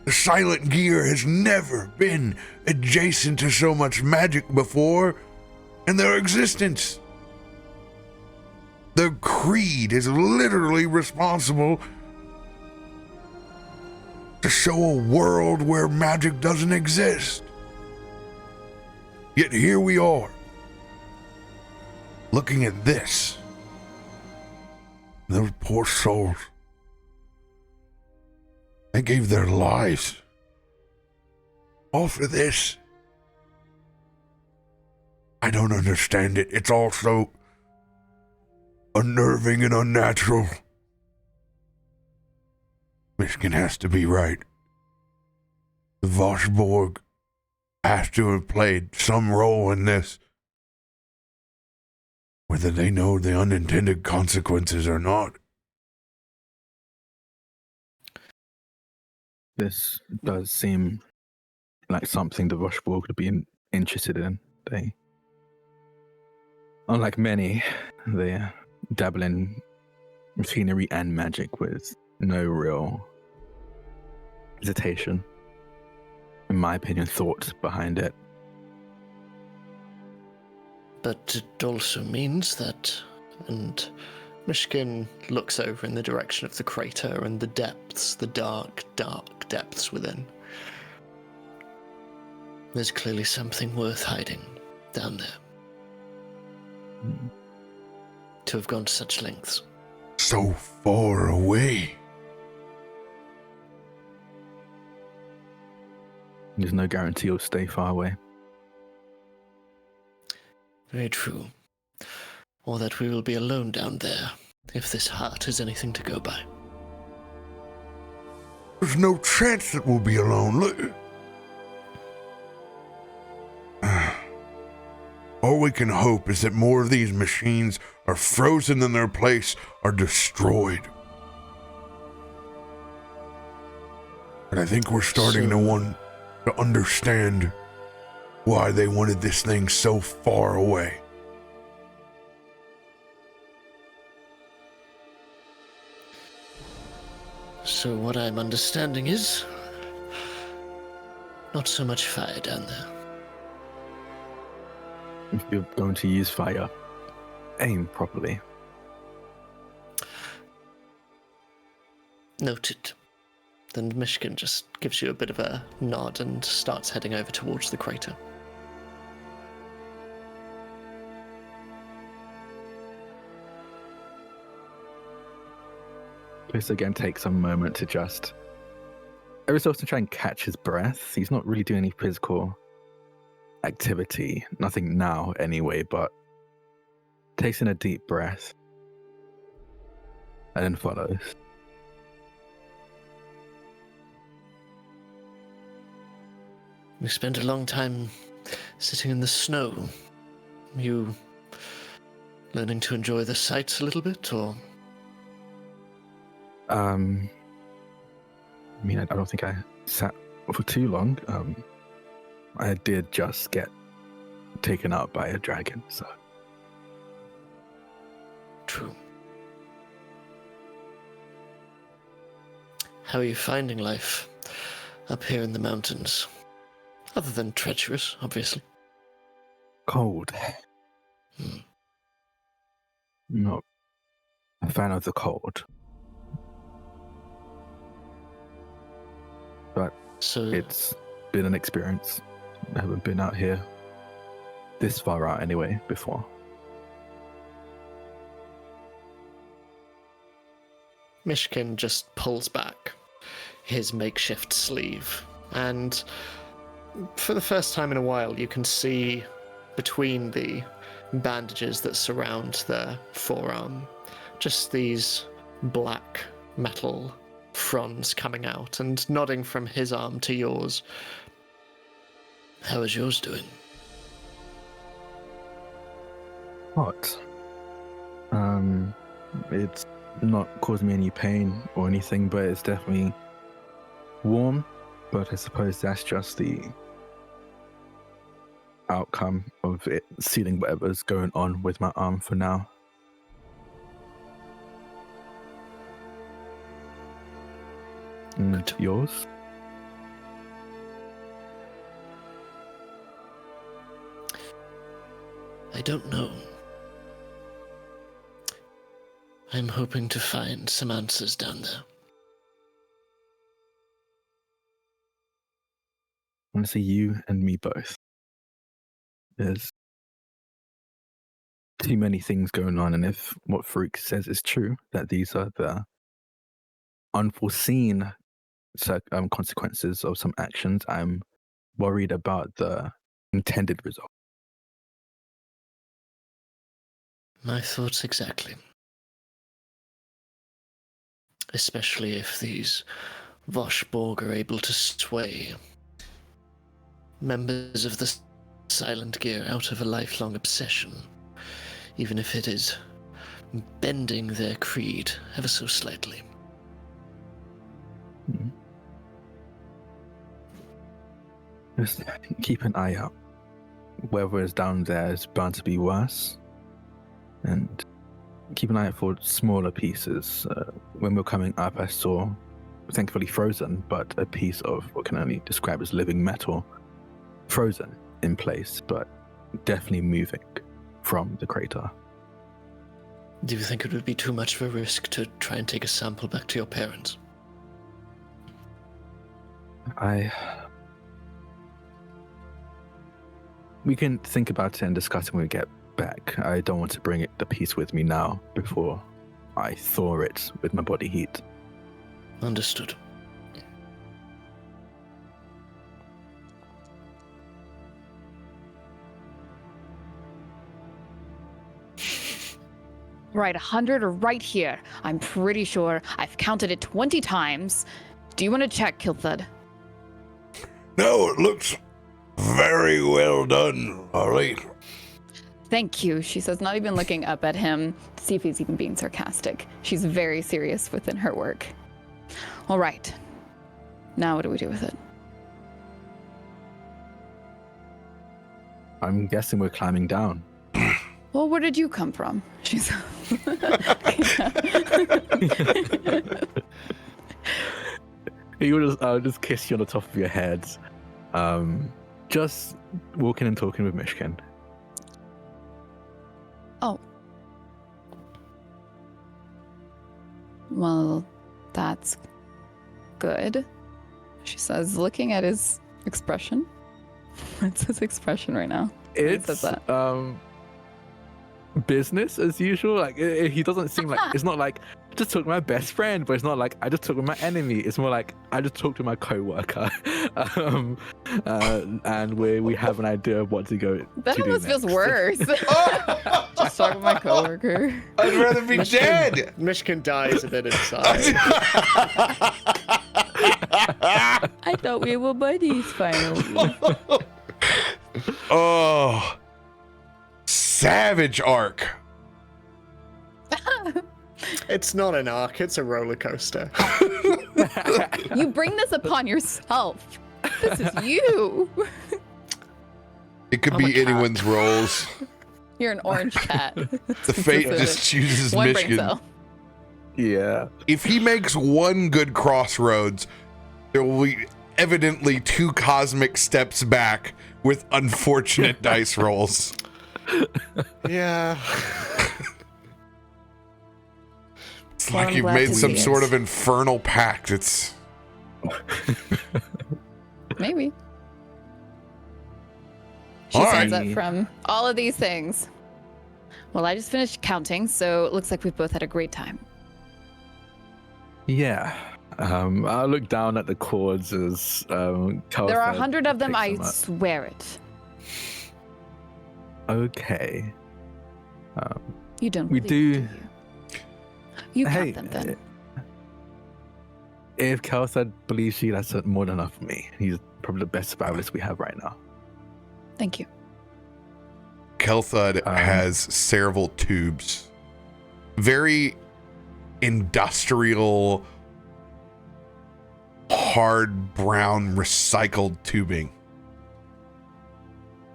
The silent gear has never been adjacent to so much magic before in their existence. Their creed is literally responsible to show a world where magic doesn't exist. Yet here we are, looking at this. Those poor souls. They gave their lives all for this. I don't understand it. It's all so unnerving and unnatural. Myshkin has to be right. The Voshborg has to have played some role in this. whether they know the unintended consequences or not. This does seem like something the Rushborg would be interested in. They, unlike many, they dabble in machinery and magic with no real hesitation, in my opinion, thought behind it. But it also means that, and Myshkin looks over in the direction of the crater and the depths, the dark, dark depths within. There's clearly something worth hiding down there. To have gone to such lengths. So far away. There's no guarantee you'll stay far away. Very true. Or that we will be alone down there, if this heart is anything to go by. There's no chance that we'll be alone. Look. All we can hope is that more of these machines are frozen in their place or destroyed. But I think we're starting to understand why they wanted this thing so far away. So what I'm understanding is not so much fire down there. If you're going to use fire, aim properly. Noted. Then Myshkin just gives you a bit of a nod and starts heading over towards the crater. Chris again takes a moment to just every so often try and catch his breath. He's not really doing any physical activity, nothing now anyway, but takes in a deep breath and then follows. We spent a long time sitting in the snow. You learning to enjoy the sights a little bit, or? I mean, I don't think I sat for too long. I did just get taken out by a dragon, so. True. How are you finding life up here in the mountains? Other than treacherous, obviously. Cold. Hmm. Not a fan of the cold. But So it's been an experience. I haven't been out here this far out anyway before. Myshkin just pulls back his makeshift sleeve, and for the first time in a while you can see between the bandages that surround the forearm just these black metal fronds coming out, and nodding from his arm to yours. How is yours doing? Hot. It's not causing me any pain or anything, but it's definitely warm. But I suppose that's just the outcome of it sealing whatever's going on with my arm for now. And yours? I don't know. I'm hoping to find some answers down there. Honestly, you and me both. There's too many things going on, and if what Farouk says is true, that these are the unforeseen consequences of some actions, I'm worried about the intended result. My thoughts exactly. Especially if these Voshborg are able to sway members of the Silent Gear out of a lifelong obsession, even if it is bending their creed ever so slightly. Just keep an eye out. Whatever is down there is bound to be worse. And keep an eye out for smaller pieces. When we were coming up, I saw, thankfully frozen, but a piece of what can only describe as living metal, frozen in place, but definitely moving from the crater. Do you think it would be too much of a risk to try and take a sample back to your parents? We can think about it and discuss it when we get back. I don't want to bring the piece with me now before I thaw it with my body heat. Understood. Right, 100 are right here. I'm pretty sure I've counted it 20 times. Do you want to check, Kilthud? No, it looks very well done, all right. Thank you. She says, not even looking up at him to see if he's even being sarcastic. She's very serious within her work. All right. Now what do we do with it? I'm guessing we're climbing down. Well, where did you come from? She's. I'll just kiss you on the top of your head. Just walking and talking with Myshkin. Oh. Well, that's good. She says, looking at his expression. What's his expression right now? It's says that. Business as usual. Like he doesn't seem like, it's not like I just talked to my best friend, but it's not like I just talked with my enemy. It's more like I just talked to my co-worker, and we have an idea of what to go. That to almost do feels next. worse. Just talking with my coworker. I'd rather be dead. Myshkin dies a bit inside. I thought we were buddies finally. Oh, savage arc. It's not an arc, it's a roller coaster. You bring this upon yourself. This is you. It could I'm a be cat. anyone's roles. You're an orange cat. The fate just chooses One brain Myshkin. cell. Yeah. If he makes one good crossroads, there will be evidently two cosmic steps back with unfortunate dice rolls. Yeah. It's Well, like I'm you've glad made to some see sort it. of infernal pact. It's Maybe. She All stands right. up from all of these things. Well, I just finished counting, so it looks like we've both had a great time. Yeah. I look down at the chords as There are 100 of them, I swear it. Okay. You don't We believe it, do- you? You Hey, count them then. If Kalthad believes you, that's more than enough for me. He's probably the best survivalist we have right now. Thank you. Kelthud has several tubes. Very industrial, hard brown recycled tubing.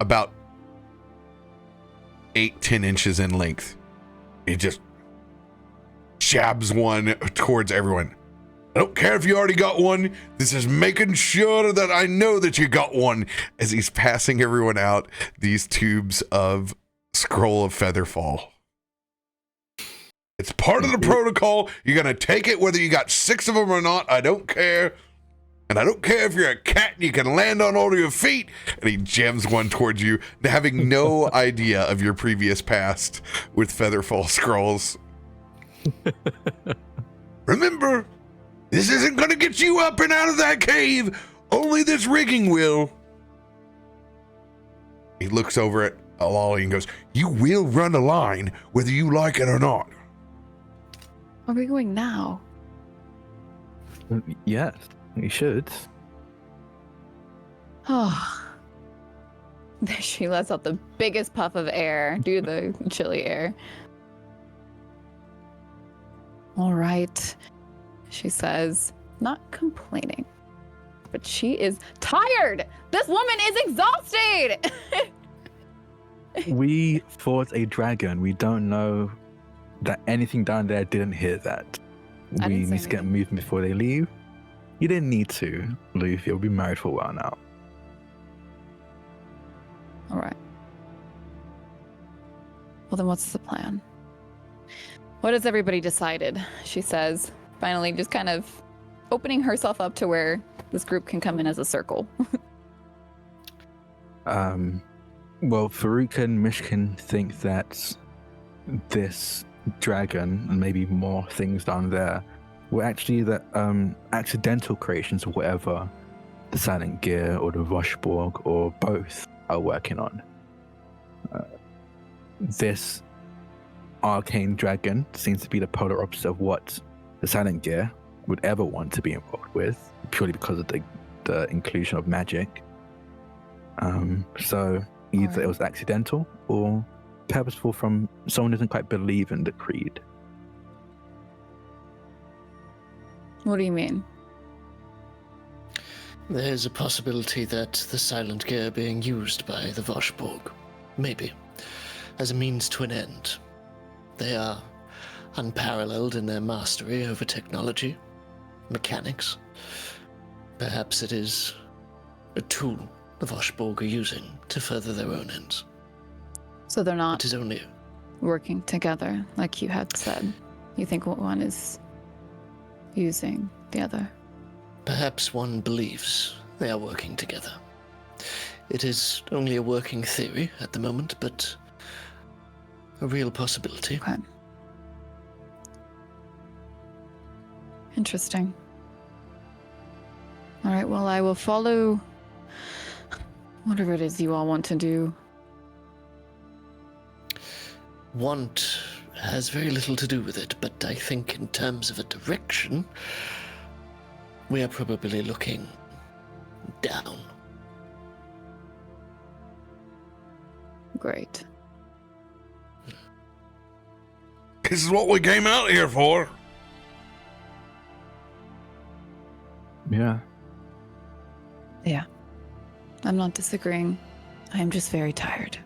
About 8-10 inches in length. He just jabs one towards everyone. I don't care if you already got one. This is making sure that I know that you got one. As he's passing everyone out these tubes of Scroll of Featherfall. It's part of the protocol. You're going to take it whether you got 6 of them or not. I don't care. And I don't care if you're a cat and you can land on all of your feet. And he jams one towards you, having no idea of your previous past with Featherfall scrolls. Remember, this isn't going to get you up and out of that cave. Only this rigging will. He looks over at Alali and goes, you will run a line whether you like it or not. Where are we going now? Yes, you should. Oh. She lets out the biggest puff of air due to the chilly air. All right, she says, not complaining, but she is tired. This woman is exhausted. We fought a dragon. We don't know that anything down there didn't hear that. I We didn't say need to get anything. moving before they leave. You didn't need to, Loluphia. We'll be married for a while now. All right. Well, then what's the plan? What has everybody decided? She says, finally just kind of opening herself up to where this group can come in as a circle. Well, Faroük and Myshkin think that this dragon and maybe more things down there were actually the accidental creations of whatever the Silent Gear or the Voshborg or both are working on. This arcane dragon seems to be the polar opposite of what the Silent Gear would ever want to be involved with, purely because of the inclusion of magic. So either Alright. it was accidental or purposeful from someone who doesn't quite believe in the creed. What do you mean? There's a possibility that the Silent Gear being used by the Voshborg, maybe, as a means to an end. They are unparalleled in their mastery over technology, mechanics. Perhaps it is a tool the Voshborg are using to further their own ends. So they're not It is only working together, like you had said. You think one is using the other. perhaps one believes they are working together. It is only a working theory at the moment, but a real possibility. Okay. Interesting. All right, well, I will follow whatever it is you all want to do. Want has very little to do with it, but I think in terms of a direction, we are probably looking down. Great. This is what we came out here for. Yeah. Yeah. I'm not disagreeing. I am just very tired.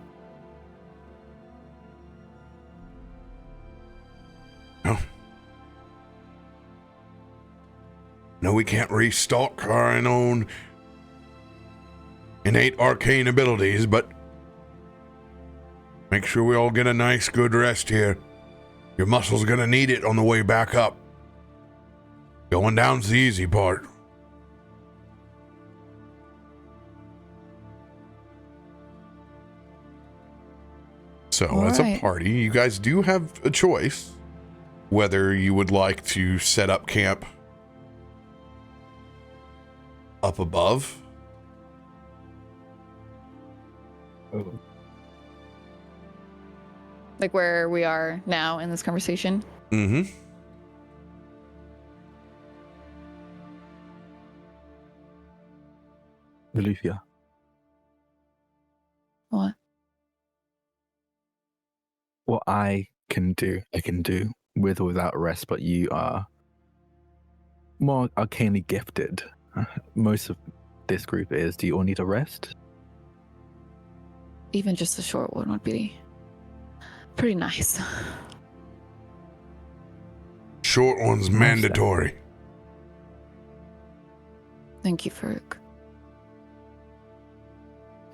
No, we can't restock our own innate arcane abilities, but make sure we all get a nice, good rest here. Your muscle's gonna need it on the way back up. Going down's the easy part. So, All as a right. party, you guys do have a choice whether you would like to set up camp up above. Like where we are now in this conversation. Mm-hmm. Loluphia. What? What I can do with or without rest, but you are more arcanely gifted. Most of this group is. Do you all need a rest? Even just a short one would be pretty nice. Short one's mandatory. Thank you, Farouk.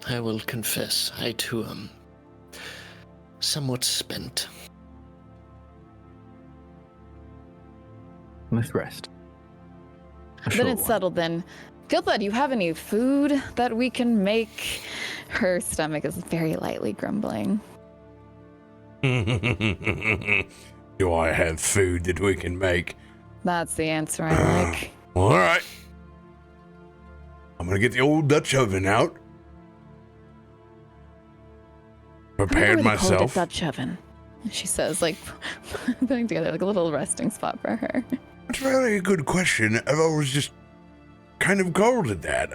I will confess, I too am somewhat spent. Let's rest. A Then short it's one. settled then. Gilpa, do you have any food that we can make? Her stomach is very lightly grumbling. Do I have food that we can make? That's the answer I like. All right. I'm gonna get the old Dutch oven out. Prepared I myself. myself. Dutch oven, she says, like putting together like a little resting spot for her. That's a very good question. I've always just kind of called it that.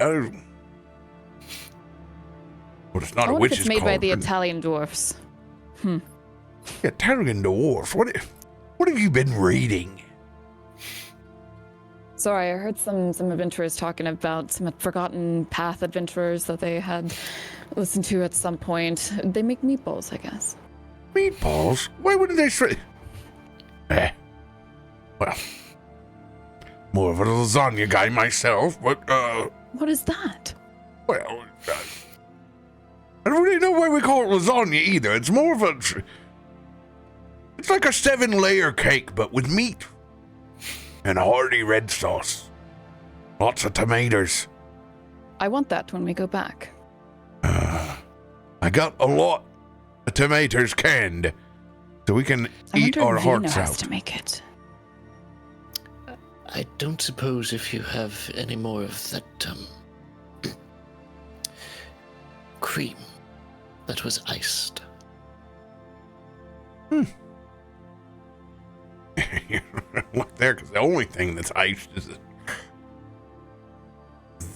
But it's not I a wonder if witch's it's made by the cauldron. Italian dwarfs. Italian dwarf. What have you been reading? Sorry, I heard some adventurers talking about some forgotten path adventurers that they had listened to at some point. They make meatballs, I guess. Meatballs? Why wouldn't they say? Well, more of a lasagna guy myself, but What is that? well, I don't really know why we call it lasagna either. It's more of a, it's like a 7-layer cake, but with meat and a hearty red sauce, lots of tomatoes. I want that when we go back. I got a lot of tomatoes canned, so we can eat I wonder our if Vino hearts has out. to make it. I don't suppose if you have any more of that cream that was iced. Look there, because the only thing that's iced is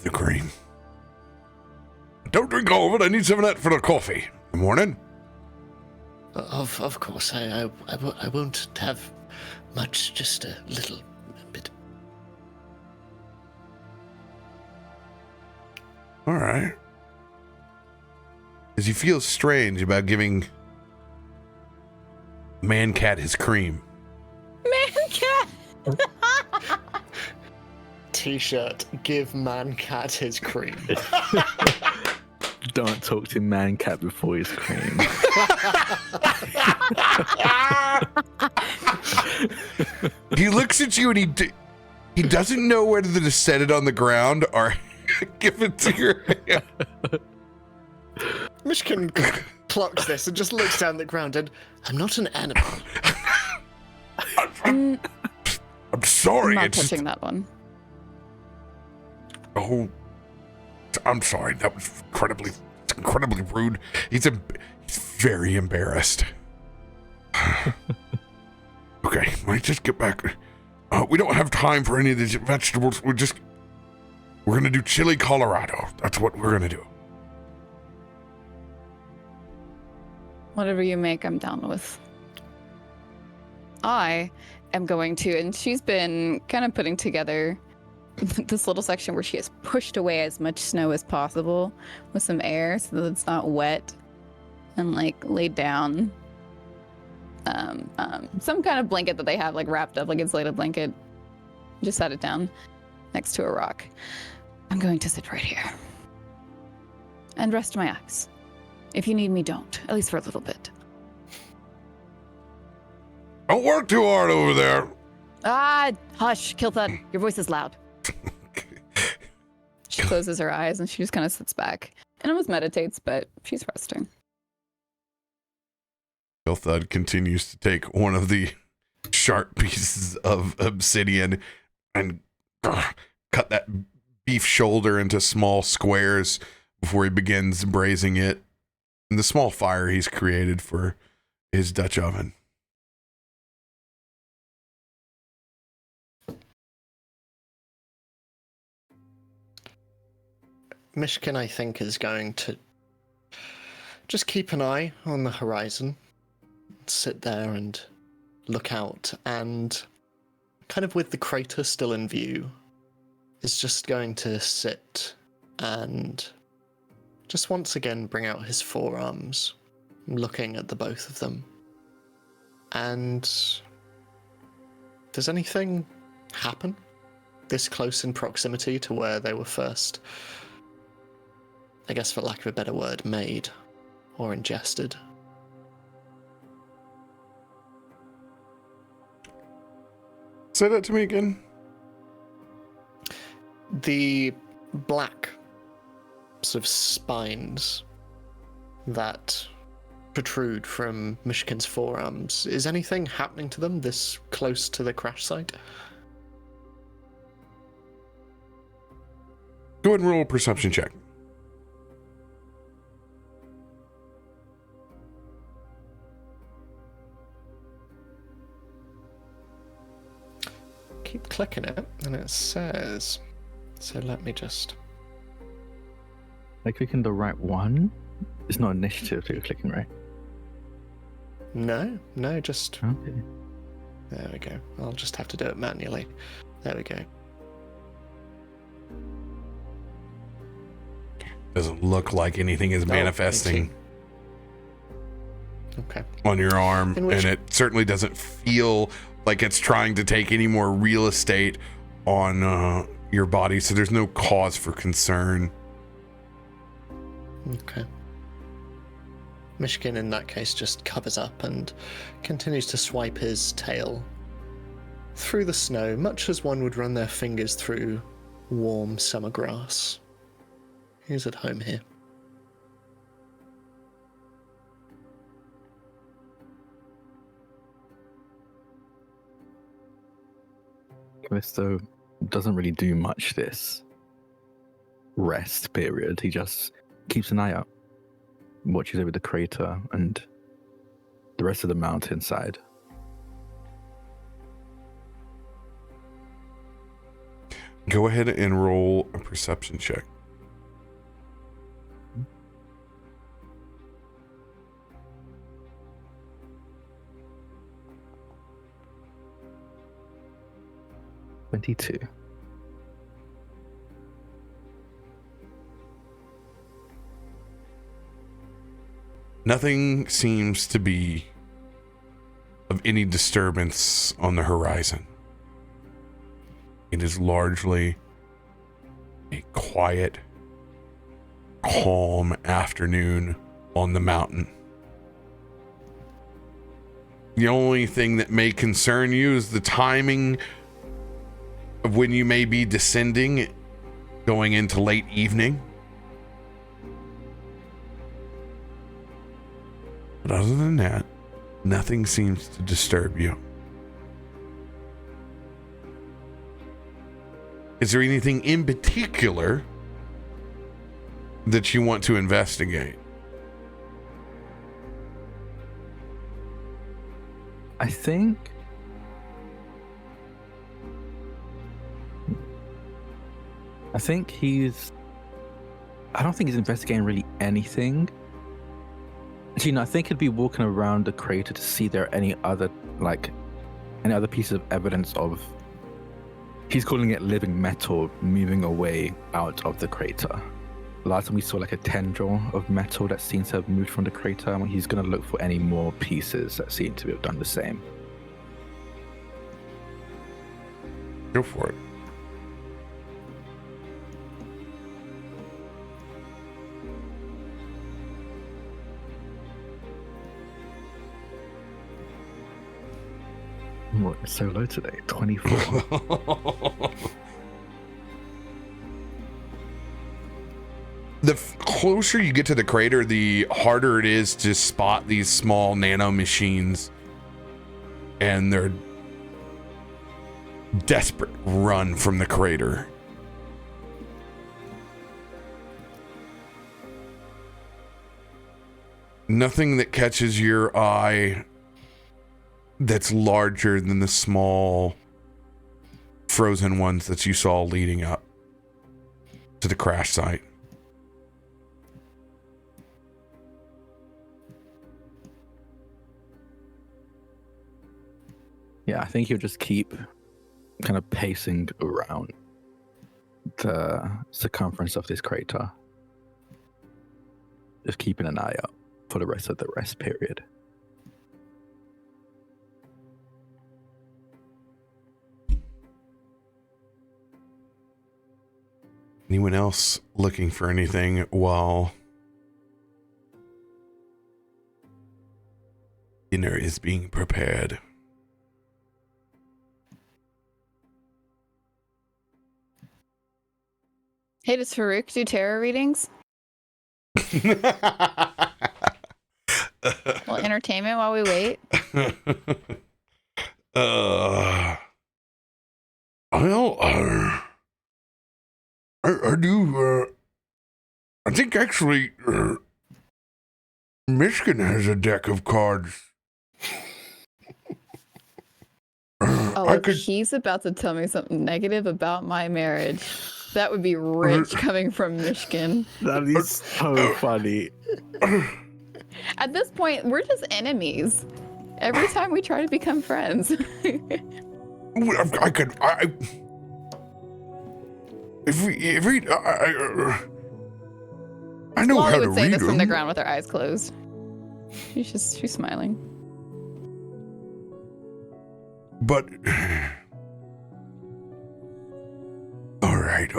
the cream. Don't drink all of it. I need some of that for the coffee. Good morning. Of course, I won't have much, just a little bit. All right. As you feel strange about giving Man-Cat his cream. Man, cat. T-shirt, give Man-Cat his cream. Don't talk to Man-Cat before his cream. He looks at you and he doesn't know whether to set it on the ground or give it to your hand. Myshkin clocks this and just looks down the ground and, I'm not an animal. I'm sorry. I'm not It's just, touching that one. oh, I'm sorry. That was incredibly rude. He's very embarrassed. Okay, let me just get back. We don't have time for any of these vegetables. We're gonna do chili Colorado. That's what we're gonna do. Whatever you make, I'm down with. I am going to, and she's been kind of putting together This little section where she has pushed away as much snow as possible with some air so that it's not wet, and like laid down some kind of blanket that they have like wrapped up, like insulated blanket. Just set it down next to a rock. I'm going to sit right here and rest my eyes. If you need me, don't. At least for a little bit. Don't work too hard over there. Ah, hush, Kilthud. Your voice is loud. She closes her eyes and she just kind of sits back and almost meditates, but she's resting. Thud continues to take one of the sharp pieces of obsidian and cut that beef shoulder into small squares before he begins braising it in the small fire he's created for his Dutch oven. Myshkin, I think, is going to just keep an eye on the horizon, sit there and look out, and kind of with the crater still in view, is just going to sit and just once again bring out his forearms, looking at the both of them. And does anything happen this close in proximity to where they were first, I guess for lack of a better word, made or ingested? Say that to me again. The black sort of spines that protrude from Myshkin's forearms, is anything happening to them this close to the crash site? Go ahead and roll a perception check. Keep clicking it, and it says, so let me just... Like clicking the right one? It's not initiative that you're clicking, right? No, just... Okay. There we go. I'll just have to do it manually. There we go. Doesn't look like anything is manifesting Okay. on your arm, In which- and it certainly doesn't feel like it's trying to take any more real estate on your body, so there's no cause for concern. Okay. Myshkin, in that case, just covers up and continues to swipe his tail through the snow, much as one would run their fingers through warm summer grass. He's at home here. Kallisto doesn't really do much this rest period. He just keeps an eye out, watches over the crater and the rest of the mountainside. Go ahead and roll a perception check. "22. Nothing seems to be of any disturbance on the horizon. It is largely a quiet, calm afternoon on the mountain. The only thing that may concern you is the timing of when you may be descending, going into late evening. But other than that, nothing seems to disturb you. Is there anything in particular that you want to investigate? I think I don't think he's investigating really anything. Actually, no, I think he'd be walking around the crater to see if there are any other pieces of evidence of, he's calling it living metal, moving away out of the crater. Last time we saw like a tendril of metal that seems to have moved from the crater, and he's going to look for any more pieces that seem to have done the same. Go for it. What, so low today? 24. The closer you get to the crater, the harder it is to spot these small nano machines and their desperate run from the crater. Nothing that catches your eye that's larger than the small frozen ones that you saw leading up to the crash site. Yeah, I think he'll just keep kind of pacing around the circumference of this crater. Just keeping an eye out for the rest of the rest period. Anyone else looking for anything while dinner is being prepared? Hey, does Farouk do tarot readings? Well, entertainment while we wait. I do. I think actually, Myshkin has a deck of cards. Oh, if he's about to tell me something negative about my marriage, that would be rich coming from Myshkin. That is so funny. At this point, we're just enemies. Every time we try to become friends. I know Wally how to would say read this from the them. ground with her eyes closed. She's smiling. But all right.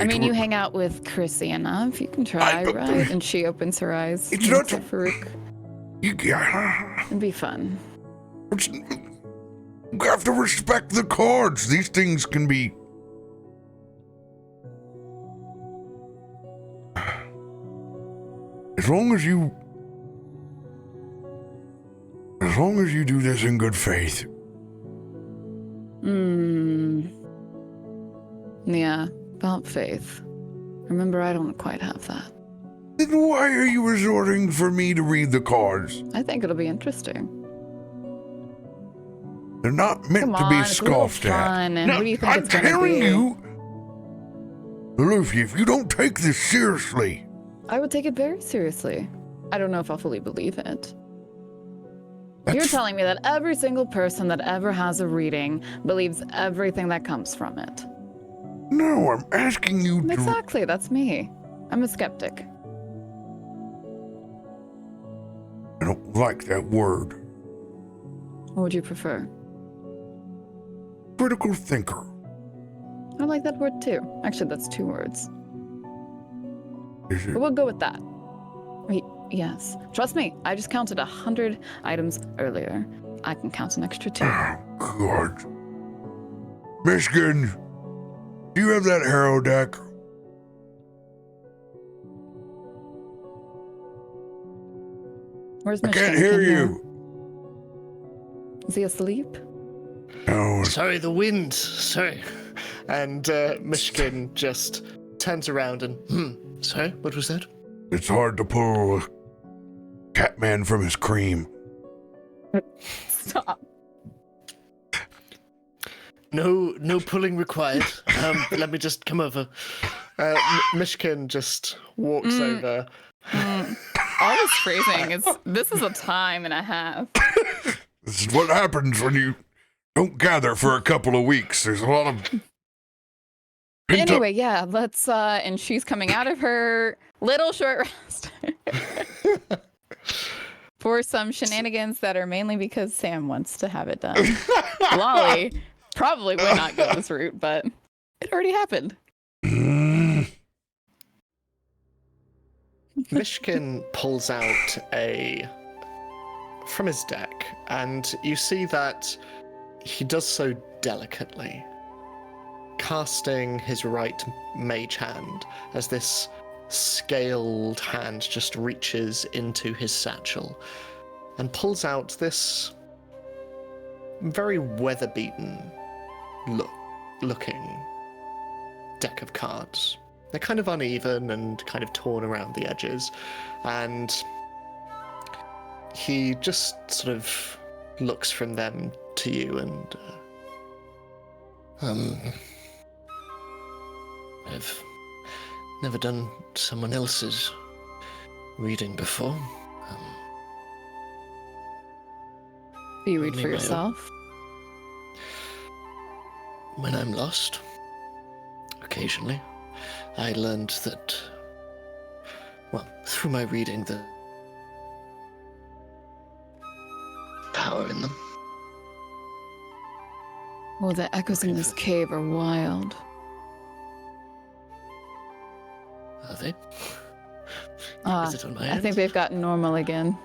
I mean, you hang out with Chrissy enough. You can try, right? And she opens her eyes. It's not at Farouk. It'd be fun. You have to respect the cards. These things can be. As long as you do this in good faith. Yeah, about faith. Remember, I don't quite have that. Then why are you resorting for me to read the cards? I think it'll be interesting. They're not meant Come to on, be it's a little scoffed at. fun, and No, what do you think I'm it's gonna telling be? you, Loluphia, if you don't take this seriously, I would take it very seriously. I don't know if I'll fully believe it. You're that's- telling me that every single person that ever has a reading believes everything that comes from it. No, I'm asking you to. Exactly, that's me. I'm a skeptic. I don't like that word. What would you prefer? Critical thinker. I like that word too. Actually, that's 2 words. Is it? But we'll go with that. Wait, yes. Trust me, I just counted 100 items earlier. I can count an extra 2. Oh, God. Myshkin, do you have that hero deck? Where's I Myshkin? can't hear you. Is he asleep? No, Sorry, the wind. Sorry. And Myshkin just turns around and, sorry, what was that? it's hard to pull a Catman from his cream. Stop. No pulling required. Let me just come over. Myshkin just walks over. All this phrasing this is a time and a half. This is what happens when you don't gather for a couple of weeks. There's a lot of pent-up- Anyway, yeah, let's and she's coming out of her little short rest for some shenanigans that are mainly because Sam wants to have it done. Lolly probably would not go this route, but it already happened. Myshkin pulls out from his deck, and you see that he does so delicately, casting his right mage hand as this scaled hand just reaches into his satchel and pulls out this very weather-beaten looking deck of cards. They're kind of uneven and kind of torn around the edges, and he just sort of looks from them to you and I've never done someone else's reading before. Do you read Only for my own. yourself? When I'm lost, occasionally, I learned that, well, through my reading, the power in them. Well, the echoes in this cave are wild. Are they? Is it on my I end? think they've gotten normal again.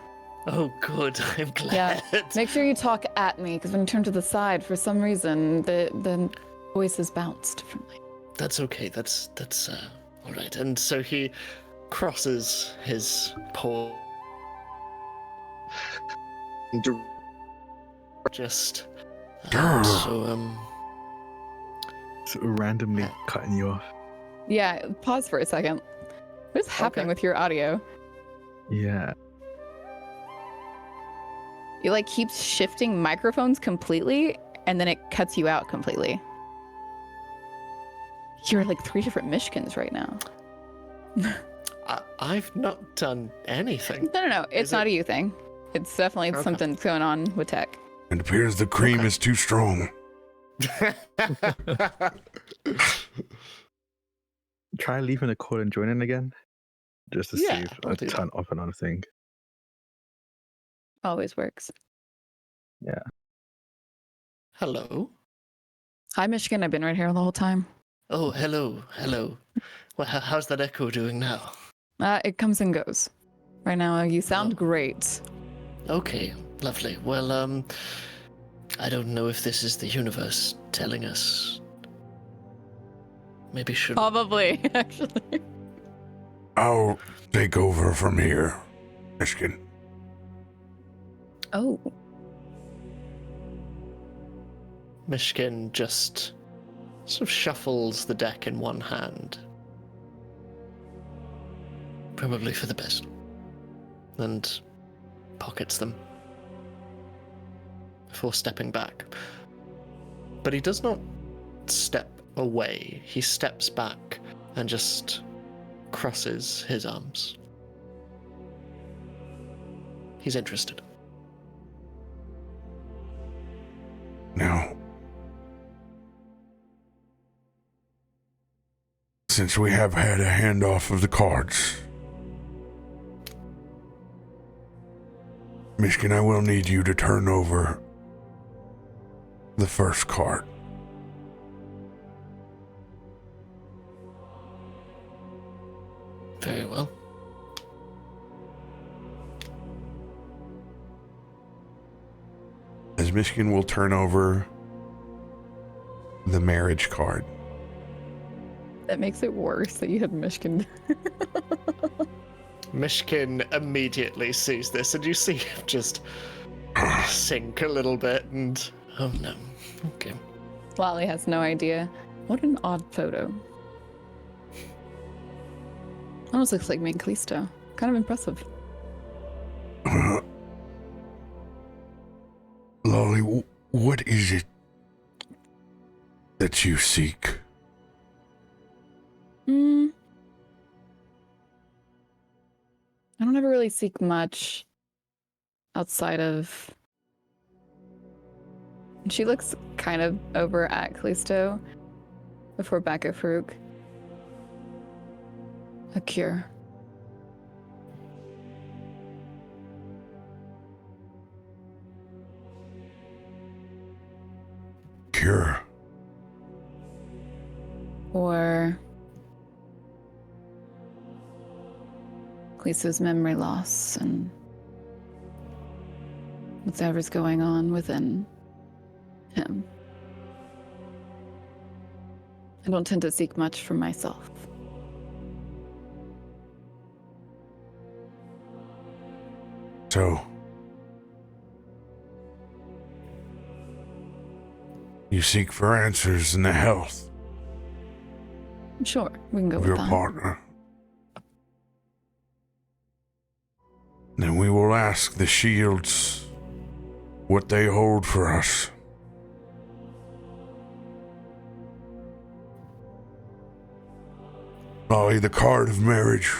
Oh, good. I'm glad. Yeah. Make sure you talk at me, because when you turn to the side, for some reason, the voices bounce differently. That's okay. That's all right. And so he crosses his paw. Just so Sort of randomly cutting you off. Yeah, pause for a second. What is happening with your audio? Yeah. You like keep shifting microphones completely, and then it cuts you out completely. You're like 3 different Myshkins right now. I've not done anything. No. It's Is not it- a you thing. It's definitely Okay. something going on with tech. It appears the cream Okay. is too strong. Try leaving a call and joining again, just to Yeah, see if I'll I do turn off another thing. Always works. Hello. Hi, Myshkin. I've been right here the whole time. Oh, hello. Well, how's that echo doing now? It comes and goes. Right now, you sound great. Okay, lovely. Well, I don't know if this is the universe telling us. Maybe should. Probably, actually. I'll take over from here, Myshkin. Oh. Myshkin just sort of shuffles the deck in one hand. Probably for the best. And pockets them before stepping back. But he does not step away. He steps back and just crosses his arms. He's interested. Now, since we have had a handoff of the cards, Myshkin, I will need you to turn over the first card. Very well. As Myshkin will turn over the marriage card. That makes it worse that you had Myshkin. Myshkin immediately sees this, and you see him just sink a little bit, and oh no. Okay. Lolly has no idea. What an odd photo. Almost looks like me and Kallisto. Kind of impressive. Lolly, what is it that you seek? I don't ever really seek much outside of. She looks kind of over at Kallisto before back at Faroük. A cure. Cure. Or Kallisto's memory loss and whatever's going on within him. I don't tend to seek much for myself. So, you seek for answers in the health Sure, we can go of with your that. partner. Then we will ask the shields what they hold for us. Ollie, the card of marriage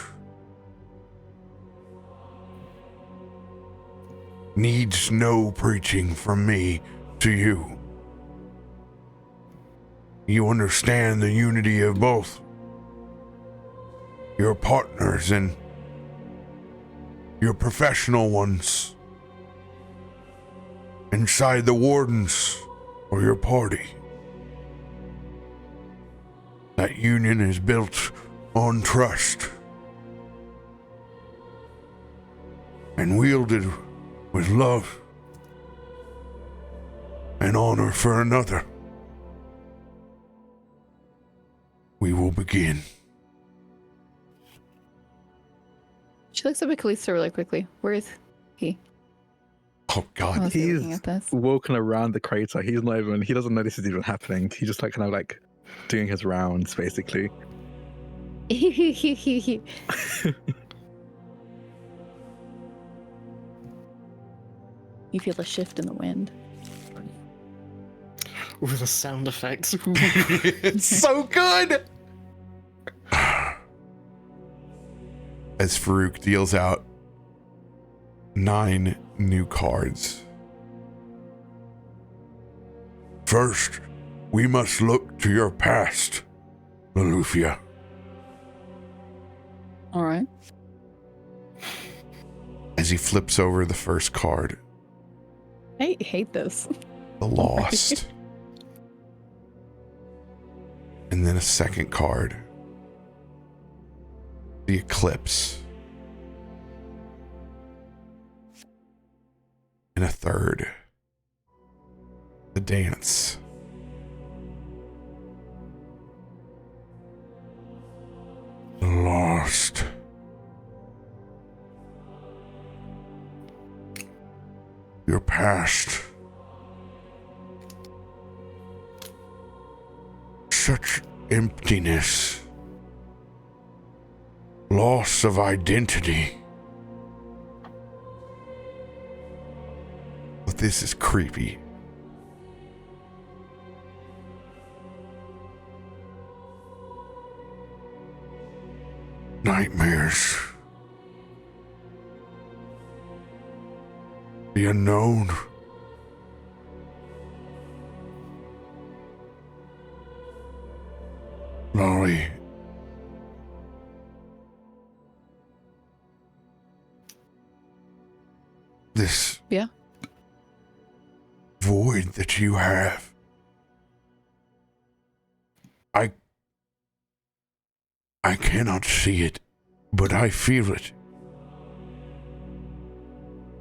needs no preaching from me to you. You understand the unity of both your partners and your professional ones inside the wardens or your party. That union is built on trust and wielded with love and honor for another. We will begin. She looks up at Kallisto really quickly. Where is he? Oh God. While he's looking He's at this. walking around the crater. He doesn't know this is even happening. He's just like kind of like doing his rounds, basically. You feel a shift in the wind. With the sound effects. It's so good. as Farouk deals out 9 new cards. First, we must look to your past, Loluphia. All right. As he flips over the first card, I hate this. the Lost. And then a second card, the Eclipse. And a third, the Dance. The Lost. Your past. Such emptiness. Loss of identity. But this is creepy. Nightmares. The unknown. Lolly. This Yeah. void that you have. I cannot see it, but I feel it.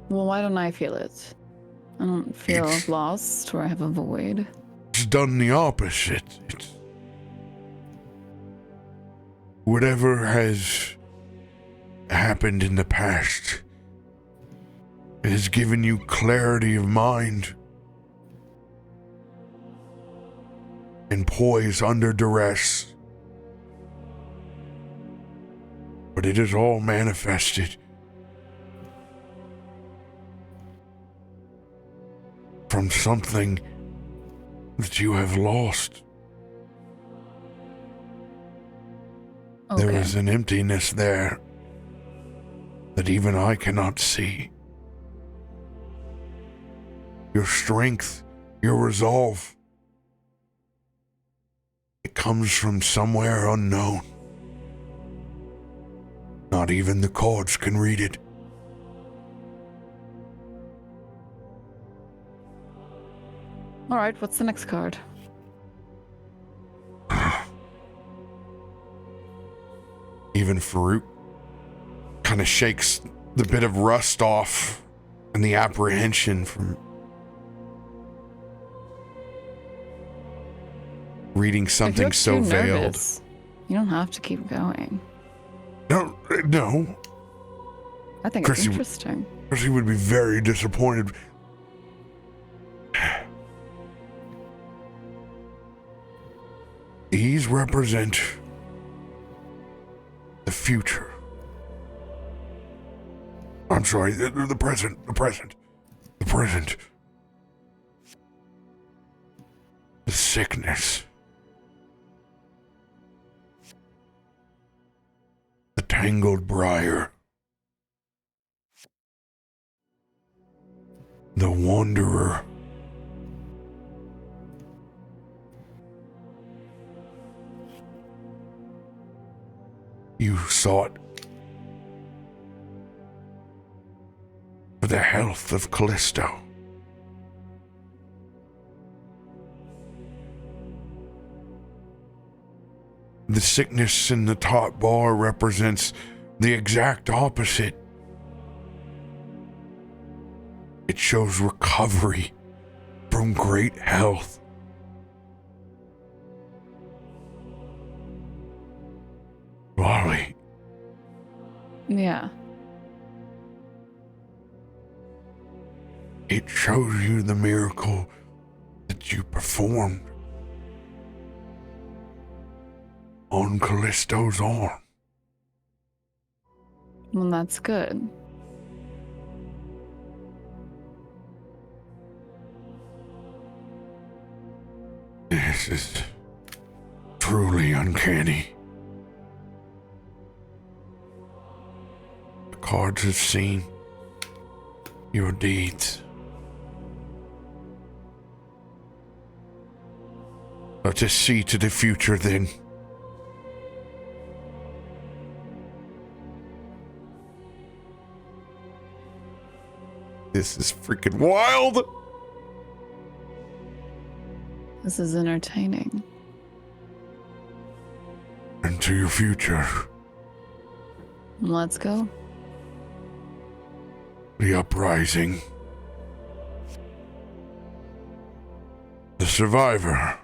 Well, why don't I feel it? I don't feel It's- lost or have a void. It's done the opposite. It's whatever has happened in the past has given you clarity of mind and poise under duress. But it is all manifested from something that you have lost. Okay. There is an emptiness there that even I cannot see. Your strength, your resolve, it comes from somewhere unknown. Not even the cards can read it. All right, what's the next card? Even Farouk kind of shakes the bit of rust off and the apprehension from reading If something you're so too veiled. nervous, you don't have to keep going. No. I think Chrissy- it's interesting. She would be very disappointed. These represent the future. I'm sorry, the present. The sickness. The tangled briar. The wanderer. You sought for the health of Kallisto. The sickness in the top bar represents the exact opposite. It shows recovery from great health. Lolly, Yeah. it shows you the miracle that you performed on Kallisto's arm. Well, that's good. This is truly uncanny. cards have seen your deeds. Let us see to the future then. This is freaking wild. This is entertaining. Into your future. Let's go. The uprising. The survivor.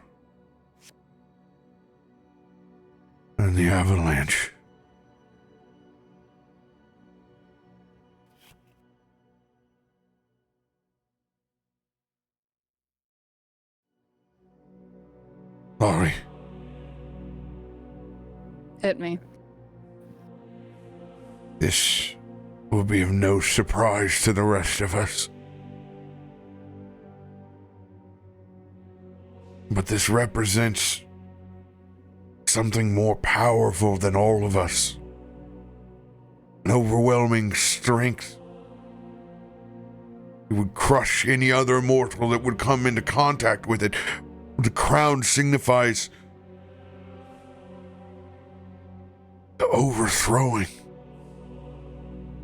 And the avalanche. Sorry. Hit me. This will be of no surprise to the rest of us. But this represents something more powerful than all of us. An overwhelming strength. It would crush any other mortal that would come into contact with it. The crown signifies the overthrowing,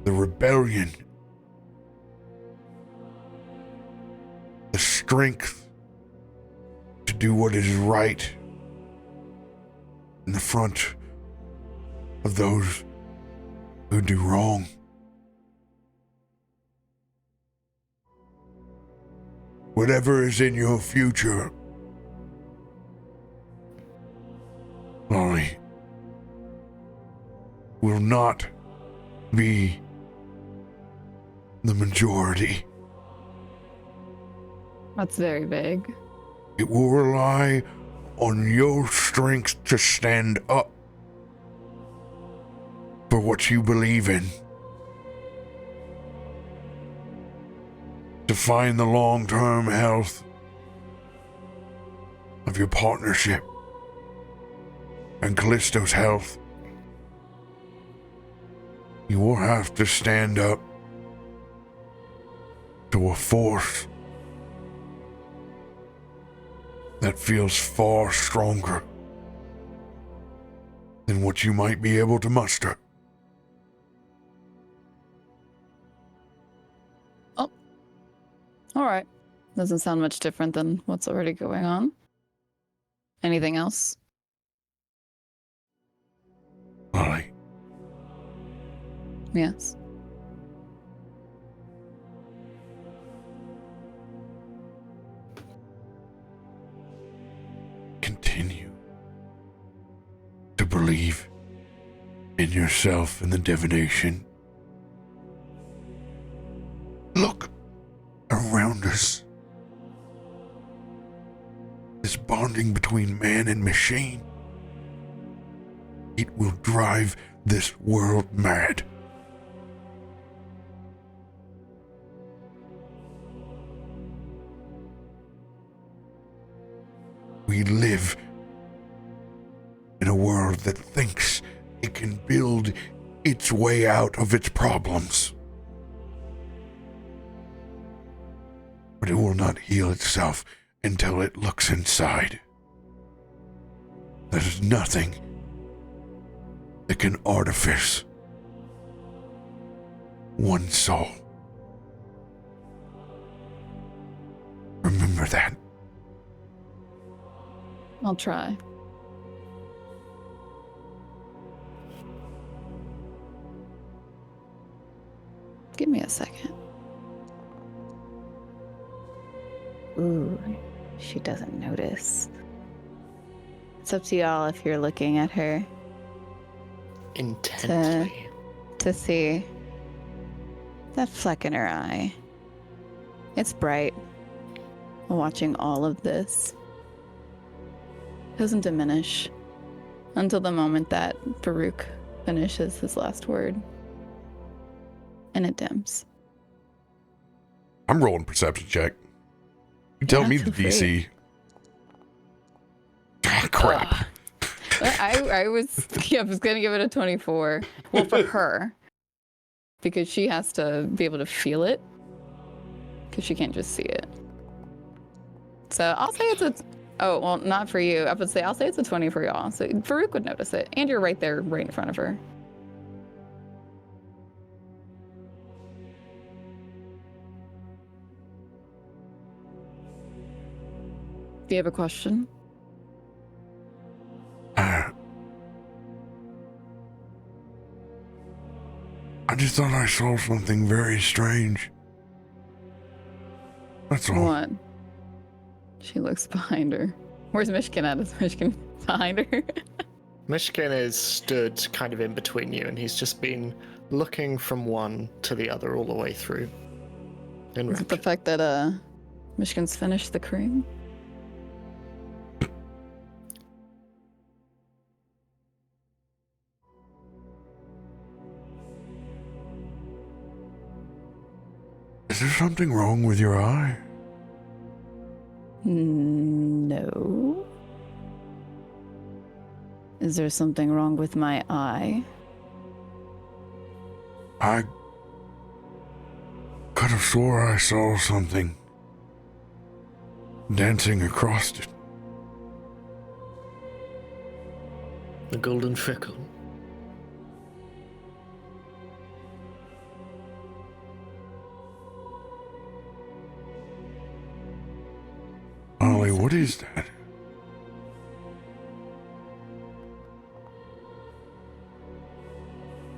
the rebellion, the strength to do what is right in the front of those who do wrong. Whatever is in your future, Lolly, will not be the majority. That's very vague. It will rely on your strength to stand up for what you believe in. To find the long-term health of your partnership and Kallisto's health. You will have to stand up to a force that feels far stronger than what you might be able to muster. All right. Doesn't sound much different than what's already going on. Anything else? Lolly, Yes. continue to believe in yourself and the divination. Look around us. This bonding between man and machine. It will drive this world mad. We live in a world that thinks it can build its way out of its problems. But it will not heal itself until it looks inside. There's nothing that can artifice one soul. Remember that. I'll try. Give me a second. Ooh, she doesn't notice. It's up to y'all if you're looking at her Intently. to see that fleck in her eye. It's bright. Watching all of this doesn't diminish until the moment that Farouk finishes his last word. And it dims. I'm rolling perception check. You tell Yeah, me the feel DC. Ah, crap. I was gonna give it a 24. Well, for her. because she has to be able to feel it, because she can't just see it. So I'll say it's a. Oh well, not for you. I would say I'll say it's a 20 for y'all. So Farouk would notice it, and you're right there, right in front of her. Do you have a question? I just thought I saw something very strange. That's all. What? She looks behind her. Where's Myshkin at? Is Myshkin behind her? Myshkin is stood kind of in between you, and he's just been looking from one to the other all the way through. Is it the fact that Myshkin's finished the cream? Is there something wrong with your eye? No. Is there something wrong with my eye? I could have swore I saw something dancing across it. The golden fickle. Ollie, what is that?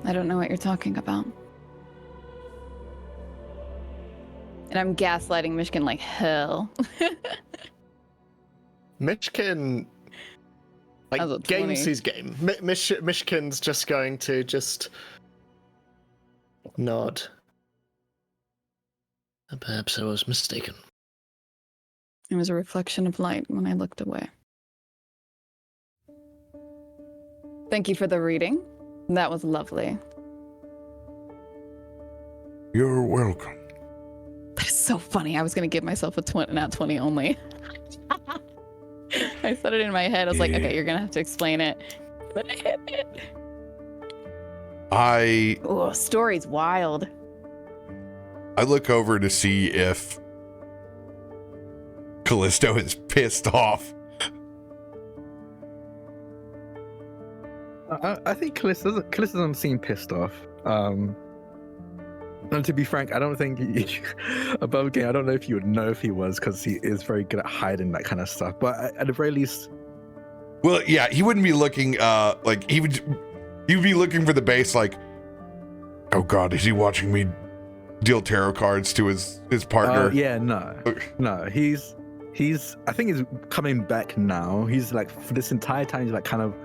I don't know what you're talking about. And I'm gaslighting Myshkin like hell. Myshkin, like, That was a games 20. his game. Myshkin's just going to just nod. Perhaps I was mistaken. It was a reflection of light when I looked away. Thank you for the reading. That was lovely. You're welcome. That is so funny. I was going to give myself a nat 20 only. I said it in my head. I was like, okay, you're going to have to explain it. But I hit it. Oh, story's wild. I look over to see if Kallisto is pissed off. I think Kallisto doesn't seem pissed off. And to be frank, I don't think above game. I don't know if you would know if he was, because he is very good at hiding that kind of stuff. But at the very least, Well, yeah, he wouldn't be looking like he'd be looking for the base like, oh god, is he watching me deal tarot cards to his partner? yeah, no, he's I think he's coming back now. He's like, for this entire time, he's like kind of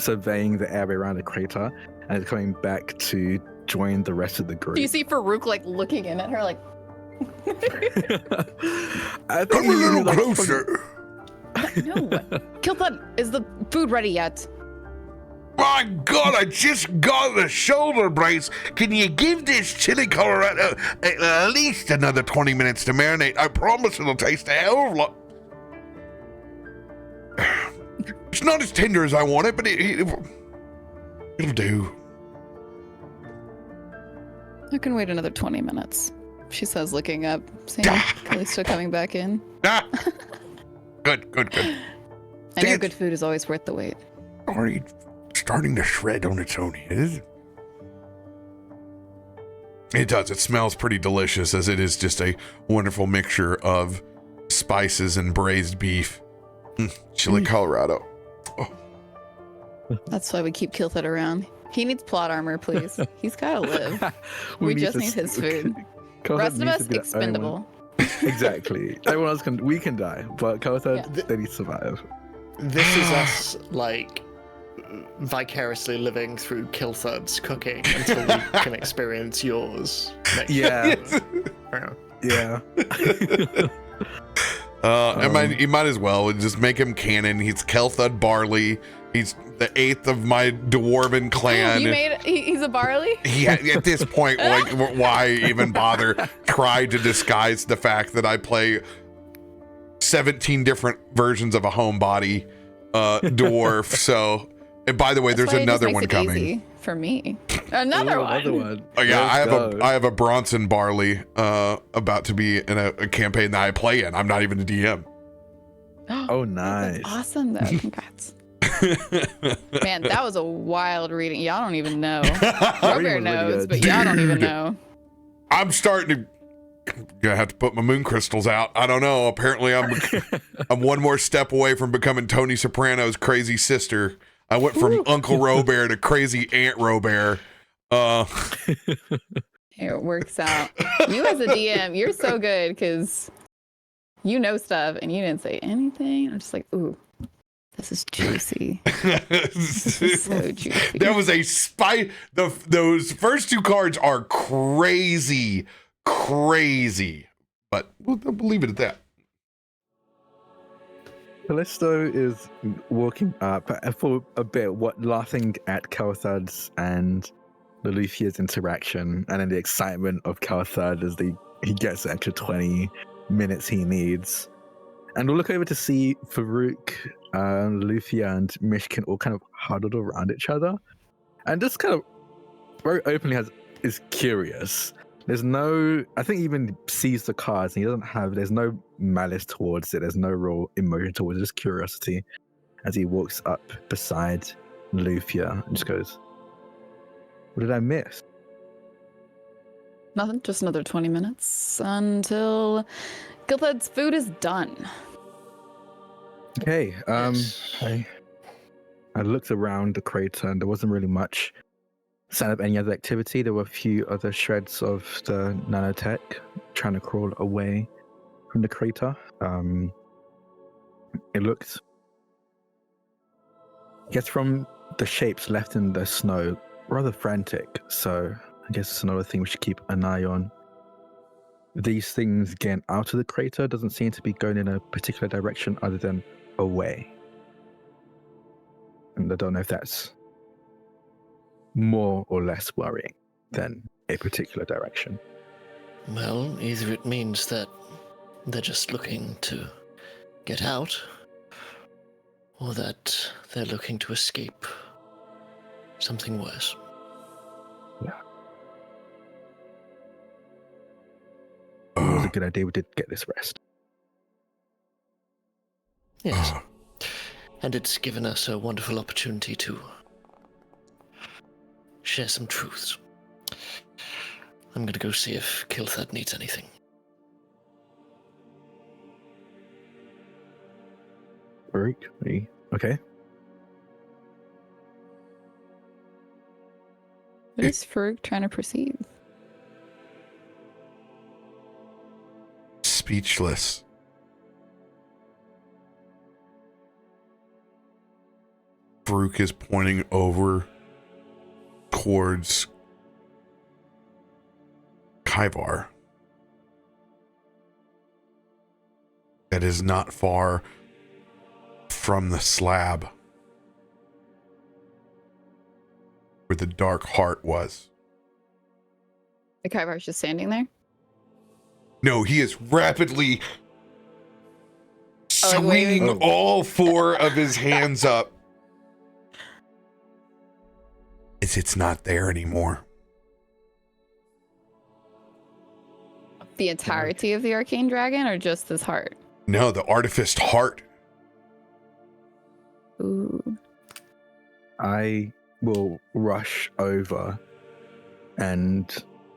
surveying the area around the crater, and is coming back to join the rest of the group. Do you see Farouk like looking in at her like? I think Come a little like, closer. No. Kilthud, is the food ready yet? My god, I just got the shoulder brace. Can you give this chili Colorado at least another 20 minutes to marinate? I promise it'll taste a hell of a lot. It's not as tender as I want it, but it'll do. I can wait another 20 minutes. She says, looking up, seeing Kallisto coming back in. Ah. Good. I know good food is always worth the wait. Already starting to shred on its own, is it? It does. It smells pretty delicious, as it is just a wonderful mixture of spices and braised beef. Chili Colorado. Oh. That's why we keep Kilthud around. He needs plot armor, please. He's gotta live. We just need his food. Rest of us expendable. Exactly. Everyone else we can die, but Kallisto, they need to survive. This is us, like, vicariously living through Kilthud's cooking until we can experience yours. Yeah. Yeah. You might as well just make him canon. He's Kelthud Barley. He's the 8th of my dwarven clan. He's a barley? Yeah, at this point, like, why even bother? Try to disguise the fact that I play 17 different versions of a homebody dwarf. So, and by the way, That's there's why it just another makes one it coming. Easy for me. Another one. Another one. Oh yeah, Let's I have a Bronson barley about to be in a campaign that I play in. I'm not even a DM. Oh, nice. That's awesome, though. Congrats. Man, that was a wild reading. Y'all don't even know. RoBear really knows, good. but y'all don't even Dude. know. I'm starting to gonna have to put my moon crystals out. I don't know. Apparently I'm one more step away from becoming Tony Soprano's crazy sister. I went from Uncle RoBear to crazy Aunt RoBear. It works out. You as a DM, you're so good because you know stuff and you didn't say anything. I'm just like, ooh, this is juicy. This is so juicy. There was a spy. Those first two cards are crazy. But we'll leave it at that. Kallisto is walking up for a bit, laughing at Kalthad's and Loluphia's interaction, and then the excitement of Kalthad as he gets the extra 20 minutes he needs. And we'll look over to see Farouk, Loluphia, and Myshkin all kind of huddled around each other, and just kind of very openly is curious. There's no, I think he even sees the cards and there's no malice towards it. There's no real emotion towards it, just curiosity as he walks up beside Loluphia and just goes, what did I miss? Nothing, just another 20 minutes until Gilthad's food is done. Okay, I looked around the crater and there wasn't really much sign of any other activity. There were a few other shreds of the nanotech trying to crawl away from the crater. It looked, I guess from the shapes left in the snow, rather frantic. So I guess it's another thing we should keep an eye on. These things getting out of the crater doesn't seem to be going in a particular direction other than away. And I don't know if that's more or less worrying than a particular direction. Well, either it means that they're just looking to get out, or that they're looking to escape something worse. Yeah. It was a good idea we did get this rest. Yes. And it's given us a wonderful opportunity to share some truths. I'm gonna go see if Kilthad needs anything. Farouk, okay? What is Farouk trying to perceive? Speechless. Farouk is pointing over towards Kaivar. That is not far from the slab where the dark heart was. The Kaivar's just standing there? No, he is rapidly like swinging waving? all four of his hands up. It's not there anymore. The entirety of the arcane dragon or just his heart? No, the artificed heart. Ooh. I will rush over and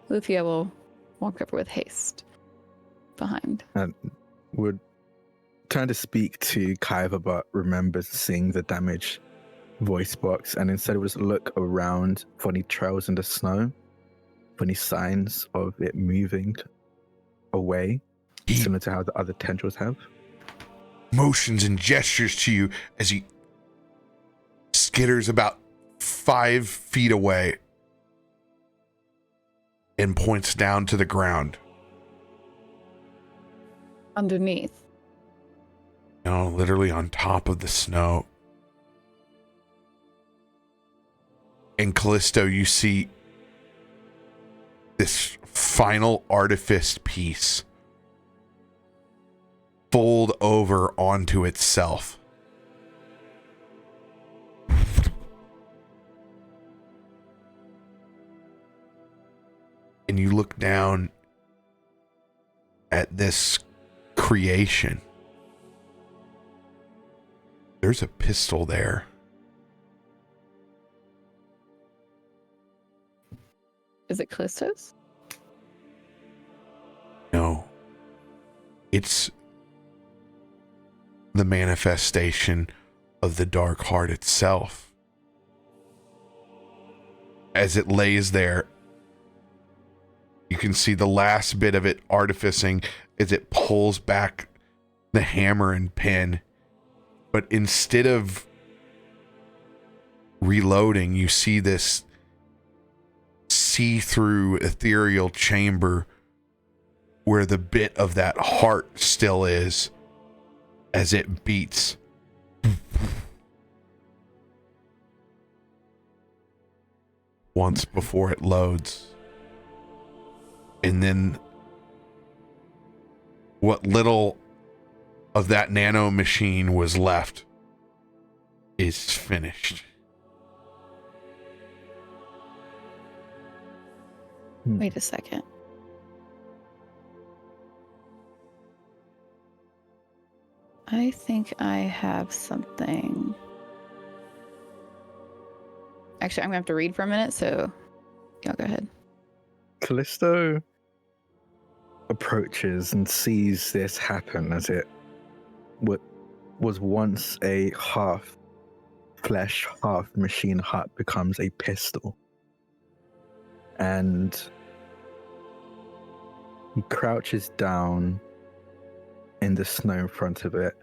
Loluphia will walk over with haste behind. would turn to speak to Kaiva, but remembers seeing the damaged voice box, and instead would just look around for any trails in the snow, for any signs of it moving away, similar to how the other tendrils have. Motions and gestures to you as he skitters about 5 feet away and points down to the ground. Underneath. Literally on top of the snow. And Kallisto, you see this final artifice piece fold over onto itself. and you look down at this creation. There's a pistol there. Is it Kallisto's? No. It's the manifestation of the dark heart itself. As it lays there, you can see the last bit of it artificing as it pulls back the hammer and pin. But instead of reloading, you see this see-through ethereal chamber where the bit of that heart still is as it beats. Once before it loads. And then what little of that nano machine was left is finished. Wait a second. I think I have something. Actually, I'm gonna have to read for a minute, so y'all go ahead. Kallisto approaches and sees this happen as it was once a half flesh, half machine heart becomes a pistol. And he crouches down in the snow in front of it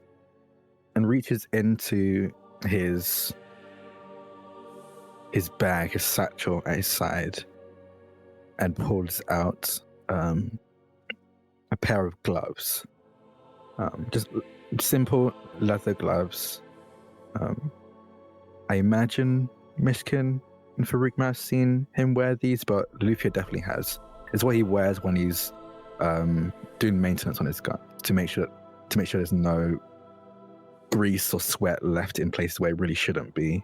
and reaches into his bag, his satchel at his side, and pulls out a pair of gloves. Just simple leather gloves. I imagine Myshkin and Faroük might have seen him wear these, but Loluphia definitely has. It's what he wears when he's doing maintenance on his gun to make sure there's no grease or sweat left in places where it really shouldn't be.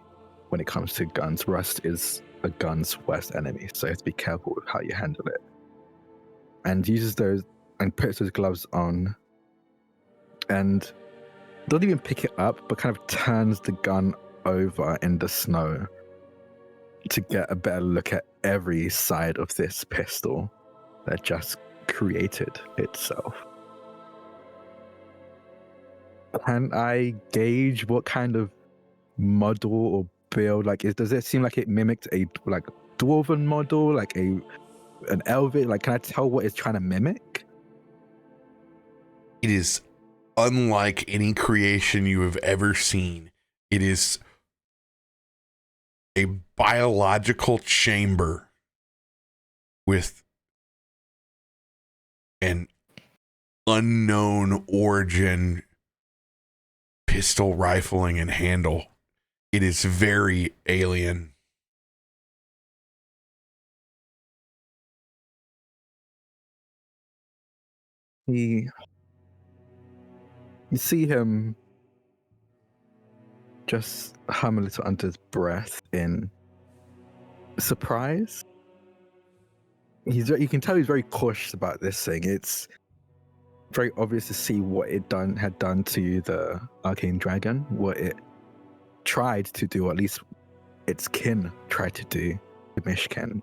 When it comes to guns, rust is a gun's worst enemy, so you have to be careful with how you handle it. And uses those and puts those gloves on, and doesn't even pick it up, but kind of turns the gun over in the snow to get a better look at every side of this pistol that just created itself. Can I gauge what kind of model or build, does it seem like it mimicked a dwarven model, like an elven? Can I tell what it's trying to mimic? It is unlike any creation you have ever seen. It is a biological chamber with an unknown origin pistol rifling and handle. It is very alien. You see him just hum a little under his breath in surprise. You can tell he's very cautious about this thing. It's very obvious to see what it had done to the arcane dragon, what it tried to do, or at least its kin tried to do to Myshkin.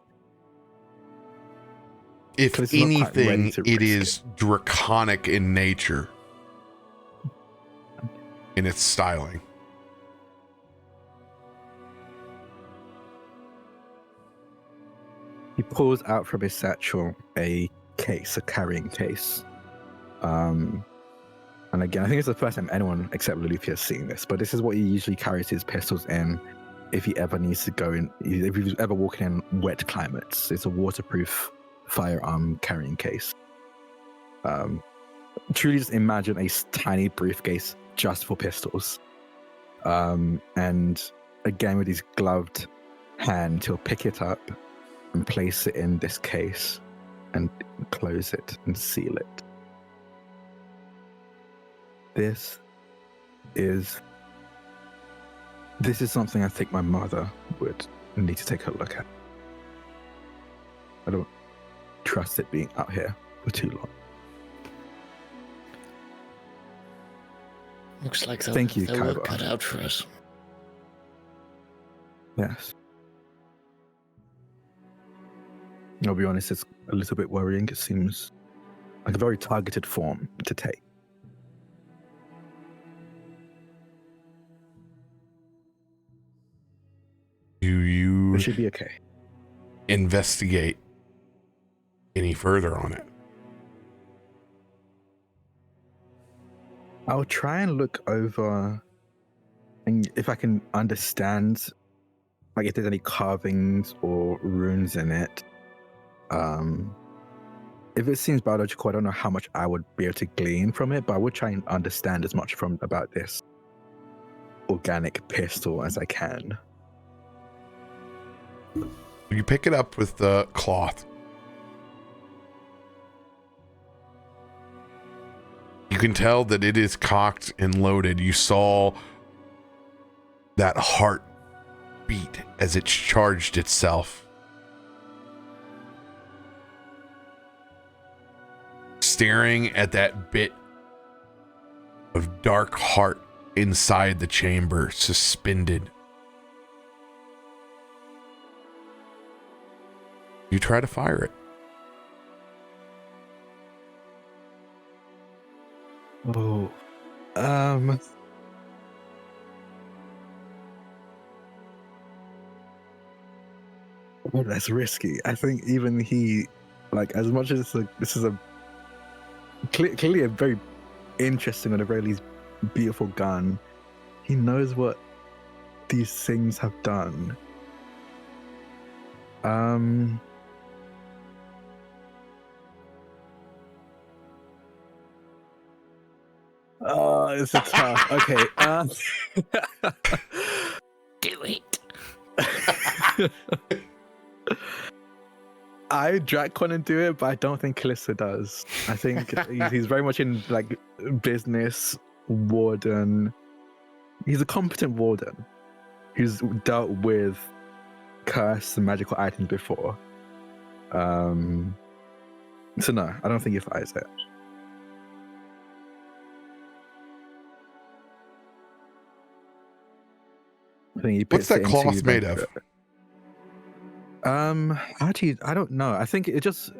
If anything, it is draconic in nature in its styling. He pulls out from his satchel a carrying case. And again, I think it's the first time anyone except Loluphia has seen this, but this is what he usually carries his pistols in if he ever needs to go in, if he's ever walking in wet climates. It's a waterproof firearm carrying case. Truly just imagine a tiny briefcase just for pistols. And again, with his gloved hand, he'll pick it up and place it in this case and close it and seal it. This is something I think my mother would need to take a look at. trust it being out here for too long. Looks like they'll Thank you, have their work Kaiba. cut out for us. Yes. I'll be honest, it's a little bit worrying. It seems like a very targeted form to take. Do you It should be okay. investigate any further on it? I'll try and look over and if I can understand, like if there's any carvings or runes in it. If it seems biological, I don't know how much I would be able to glean from it, but I would try and understand as much about this organic pistol as I can. You pick it up with the cloth. You can tell that it is cocked and loaded. You saw that heart beat as it charged itself. Staring at that bit of dark heart inside the chamber, suspended. You try to fire it. Oh, well, that's risky. I think even he, like, as much as this is a clearly a very interesting and a very least beautiful gun, he knows what these things have done. Oh, it's a tough. Okay. Do it. Drak want to do it, but I don't think Kallisto does. I think he's very much in like business warden. He's a competent warden who's dealt with cursed and magical items before. So no, I don't think he fires it. I think he What's puts that it cloth into made of? Actually, I don't know. I think it just.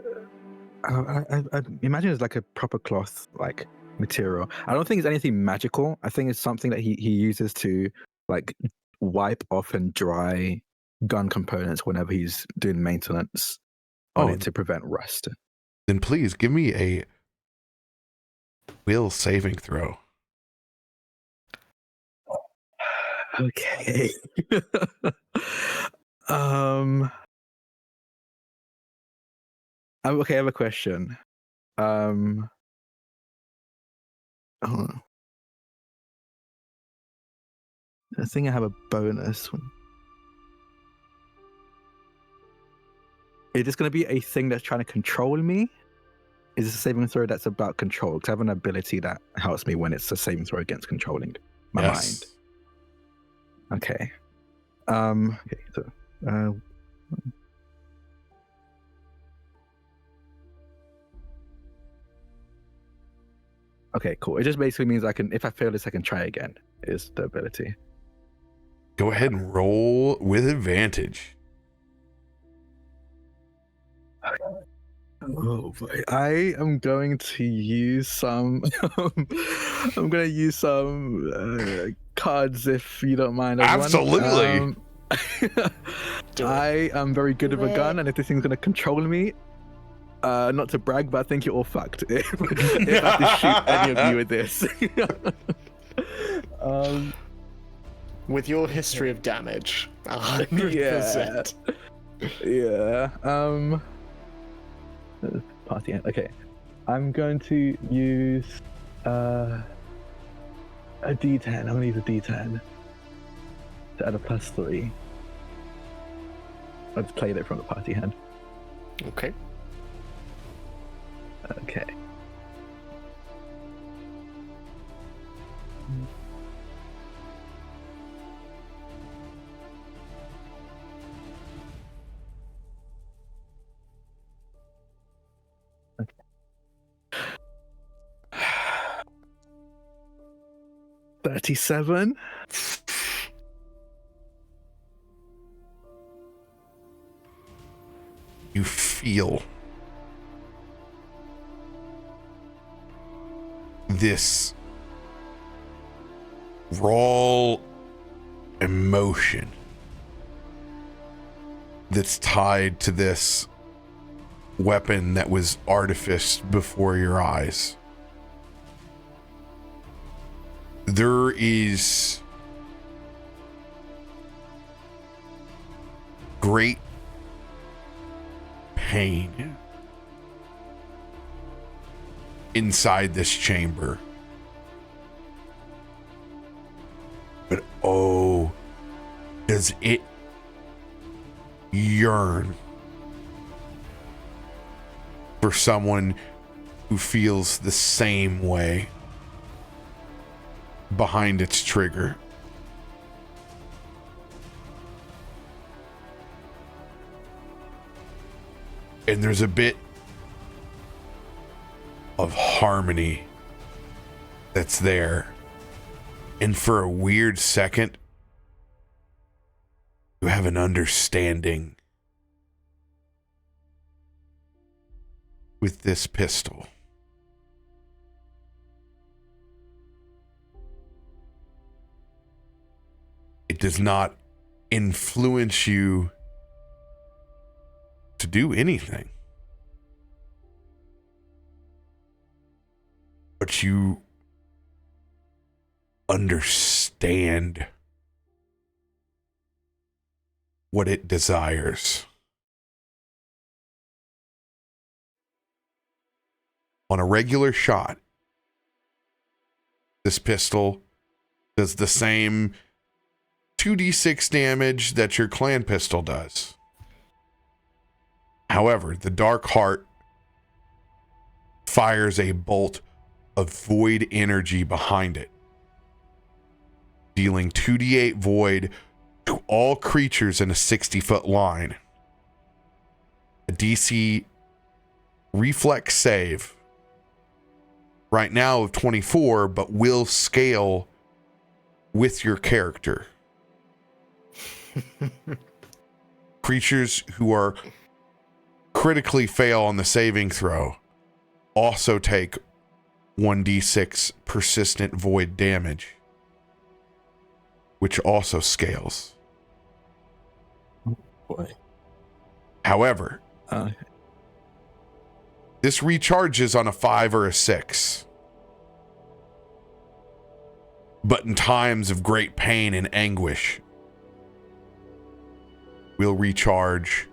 I imagine it's like a proper cloth like material. I don't think it's anything magical. I think it's something that he uses to like wipe off and dry gun components whenever he's doing maintenance on it to prevent rust. Then please give me a will saving throw. Okay. Okay, I have a question. Oh. I think I have a bonus. Is this going to be a thing that's trying to control me? Is this a saving throw that's about control? Because I have an ability that helps me when it's a saving throw against controlling my mind. Okay. Okay. So, okay, cool. It just basically means if I fail this, I can try again. Is the ability. Go ahead and roll with advantage. Oh boy. I am going to use some I'm going to use some cards if you don't mind, everyone. Absolutely. I am very good with a gun, it. and if this thing's going to control me, not to brag, but I think you're all fucked if I have to shoot any of you with this. With your history of damage, 100%. Yeah. Party end. Okay. I'm going to use a D10. I'm going to use a D10 to add a +3. I've played it from the party hand. Okay. Okay. 37. You feel this raw emotion that's tied to this weapon that was artificed before your eyes. There is great pain inside this chamber. But oh, does it yearn for someone who feels the same way behind its trigger. And there's a bit of harmony that's there. And for a weird second, you have an understanding with this pistol. It does not influence you to do anything. But you understand what it desires. On a regular shot, this pistol does the same 2d6 damage that your clan pistol does. However, the Dark Heart fires a bolt of void energy behind it, dealing 2d8 void to all creatures in a 60-foot line. A DC reflex save right now of 24, but will scale with your character. Creatures who are critically fail on the saving throw also take 1d6 persistent void damage, which also scales. Boy. However, this recharges on a 5 or a 6. But in times of great pain and anguish, will recharge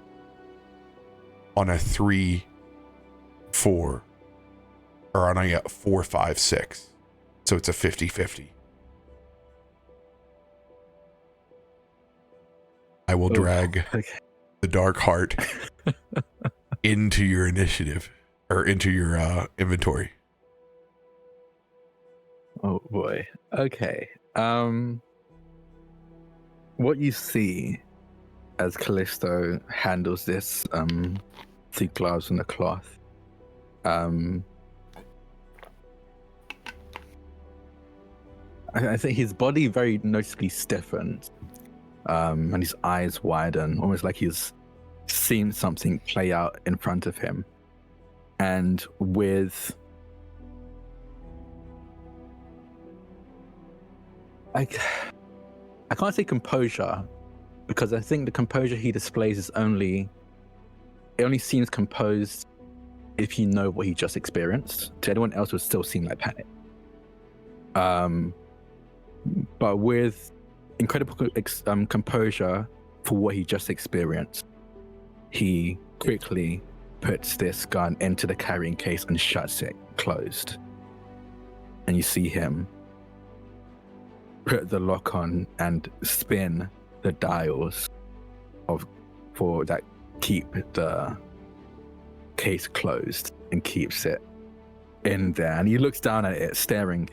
on a 3, 4, or on a 4, 5, 6. So it's a 50-50. I will drag the Dark Heart into your initiative, or into your inventory. Oh boy. Okay. What you see as Kallisto handles this, the gloves and the cloth, I think his body very noticeably stiffens, and his eyes widen, almost like he's seen something play out in front of him. And with I can't say composure, because I think the composure he displays it only seems composed if you know what he just experienced. To anyone else, it would still seem like panic. But with incredible composure for what he just experienced, he quickly puts this gun into the carrying case and shuts it closed. And you see him put the lock on and spin the dials for that keep the case closed and keeps it in there. And he looks down at it, staring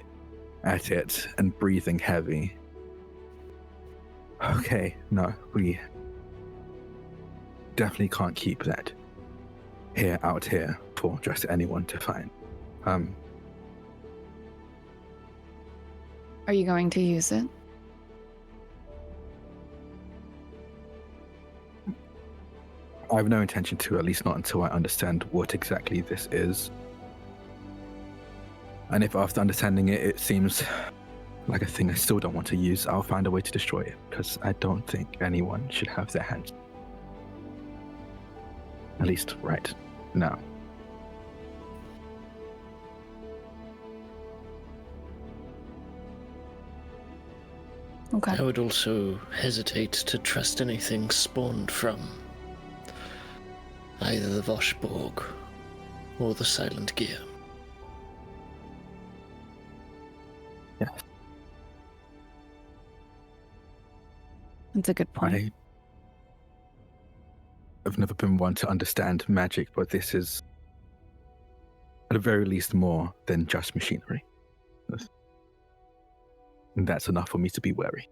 at it and breathing heavy. Okay, no, we definitely can't keep that out here for just anyone to find. Are you going to use it? I have no intention to, at least not until I understand what exactly this is. And if after understanding it, it seems like a thing I still don't want to use, I'll find a way to destroy it, because I don't think anyone should have their hands. At least right now. Okay. I would also hesitate to trust anything spawned from either the Voshborg or the Silent Gear. Yeah. That's a good point. I've never been one to understand magic, but this is at the very least more than just machinery. And that's enough for me to be wary.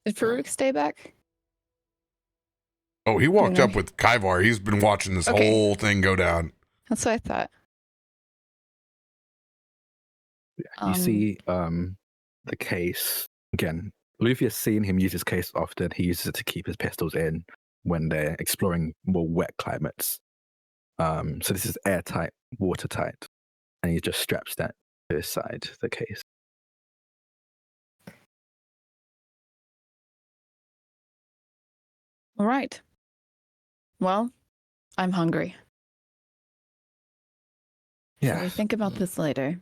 Did Farouk stay back? Oh, he walked Yeah. up with Kaivar. He's been watching this Okay. whole thing go down. That's what I thought. You see the case again. Lolufia's seen him use his case often. He uses it to keep his pistols in when they're exploring more wet climates. So this is airtight, watertight, and he just straps that to his side, the case. All right. Well, I'm hungry. Shall we Yeah. think about this later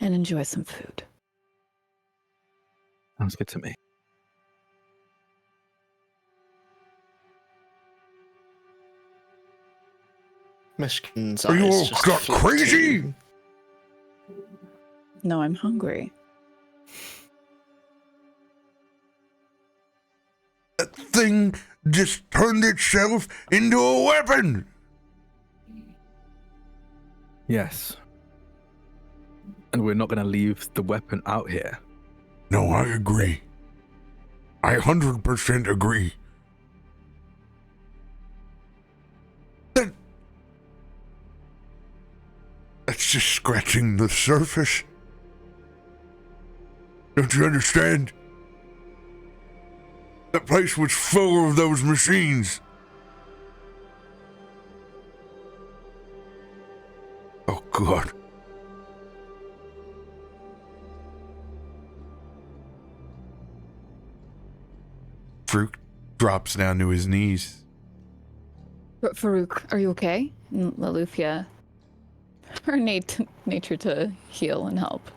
and enjoy some food? Sounds good to me. Myshkin's Are you eyes all just got flick crazy? to- No, I'm hungry. That thing just turned itself into a weapon. Yes. And we're not going to leave the weapon out here. No, I agree. I 100% agree. That's just scratching the surface. Don't you understand? That place was full of those machines. Oh, God. Farouk drops down to his knees. Farouk, are you okay? And Loluphia, her nature to heal and help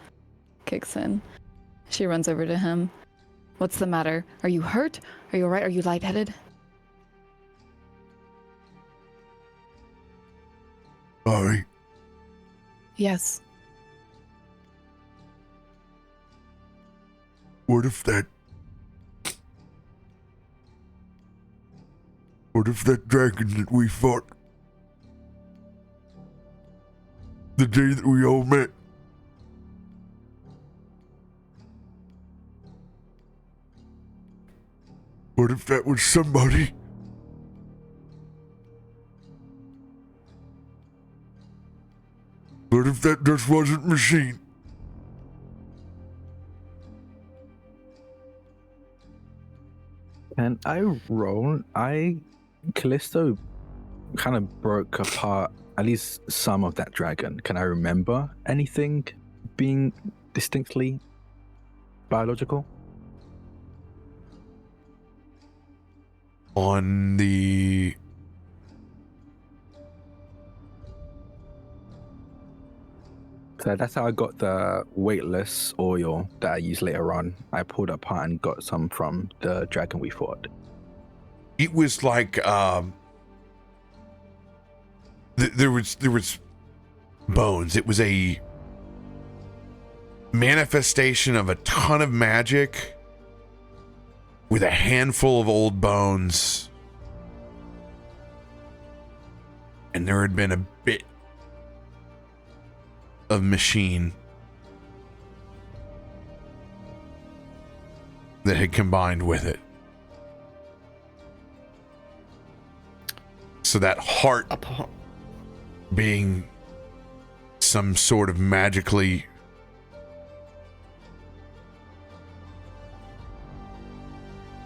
kicks in. She runs over to him. What's the matter? Are you hurt? Are you alright? Are you lightheaded? Sorry. Yes. What if that dragon that we fought the day that we all met? What if that was somebody? What if that just wasn't machine? And I roll. Kallisto kind of broke apart at least some of that dragon. Can I remember anything being distinctly biological? On the So that's how I got the weightless oil that I used later on. I pulled apart and got some from the dragon we fought. it was like there was bones. It was a manifestation of a ton of magic with a handful of old bones, and there had been a bit of machine that had combined with it. So that heart being some sort of magically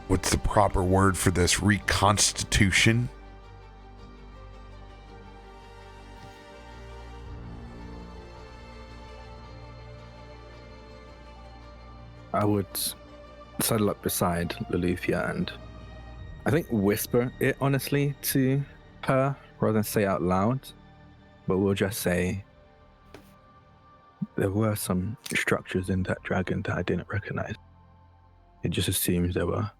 what's the proper word for this? Reconstitution? I would settle up beside Loluphia and I think whisper it honestly to her rather than say out loud. But we'll just say there were some structures in that dragon that I didn't recognize. It just assumes there were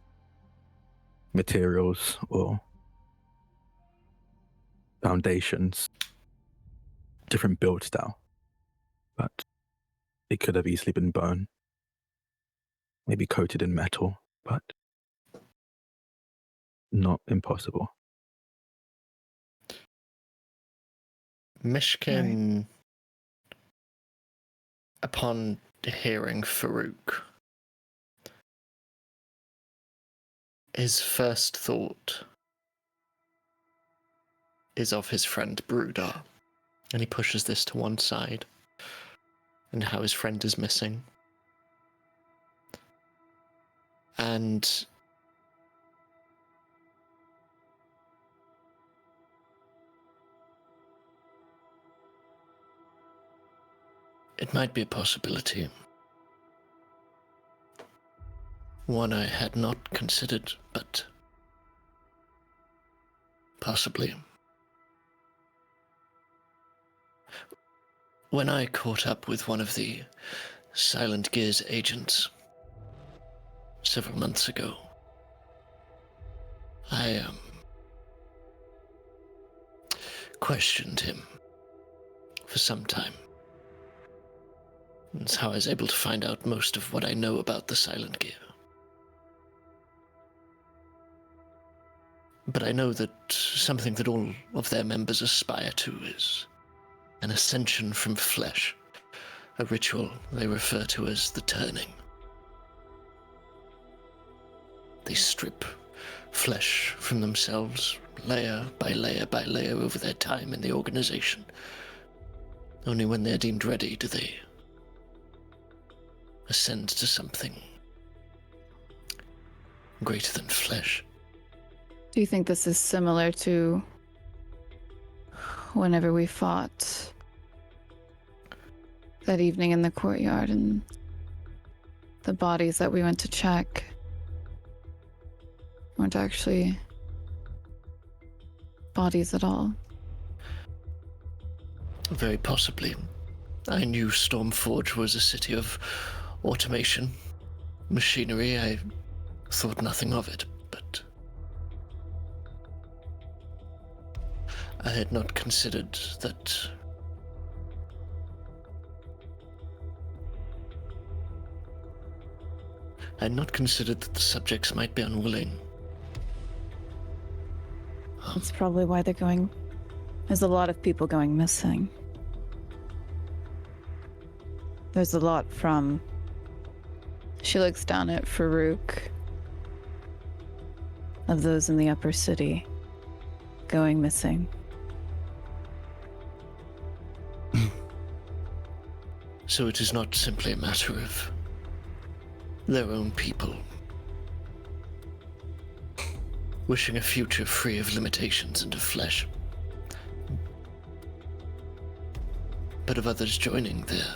materials or foundations, different build style. But it could have easily been bone, maybe coated in metal, but not impossible. Myshkin, upon hearing Farouk, his first thought is of his friend Brudar, and he pushes this to one side, and how his friend is missing. And it might be a possibility. One I had not considered, but possibly. When I caught up with one of the Silent Gear's agents several months ago, I questioned him for some time. That's how I was able to find out most of what I know about the Silent Gear. But I know that something that all of their members aspire to is an ascension from flesh, a ritual they refer to as the Turning. They strip flesh from themselves, layer by layer by layer over their time in the organization. Only when they're deemed ready do they ascend to something greater than flesh. Do you think this is similar to whenever we fought that evening in the courtyard and the bodies that we went to check weren't actually bodies at all? Very possibly. I knew Stormforge was a city of automation, machinery. I thought nothing of it, but I had not considered that the subjects might be unwilling. That's probably why they're going. There's a lot of people going missing. There's a lot from. She looks down at Farouk. Of those in the upper city going missing. So it is not simply a matter of their own people wishing a future free of limitations and of flesh, but of others joining their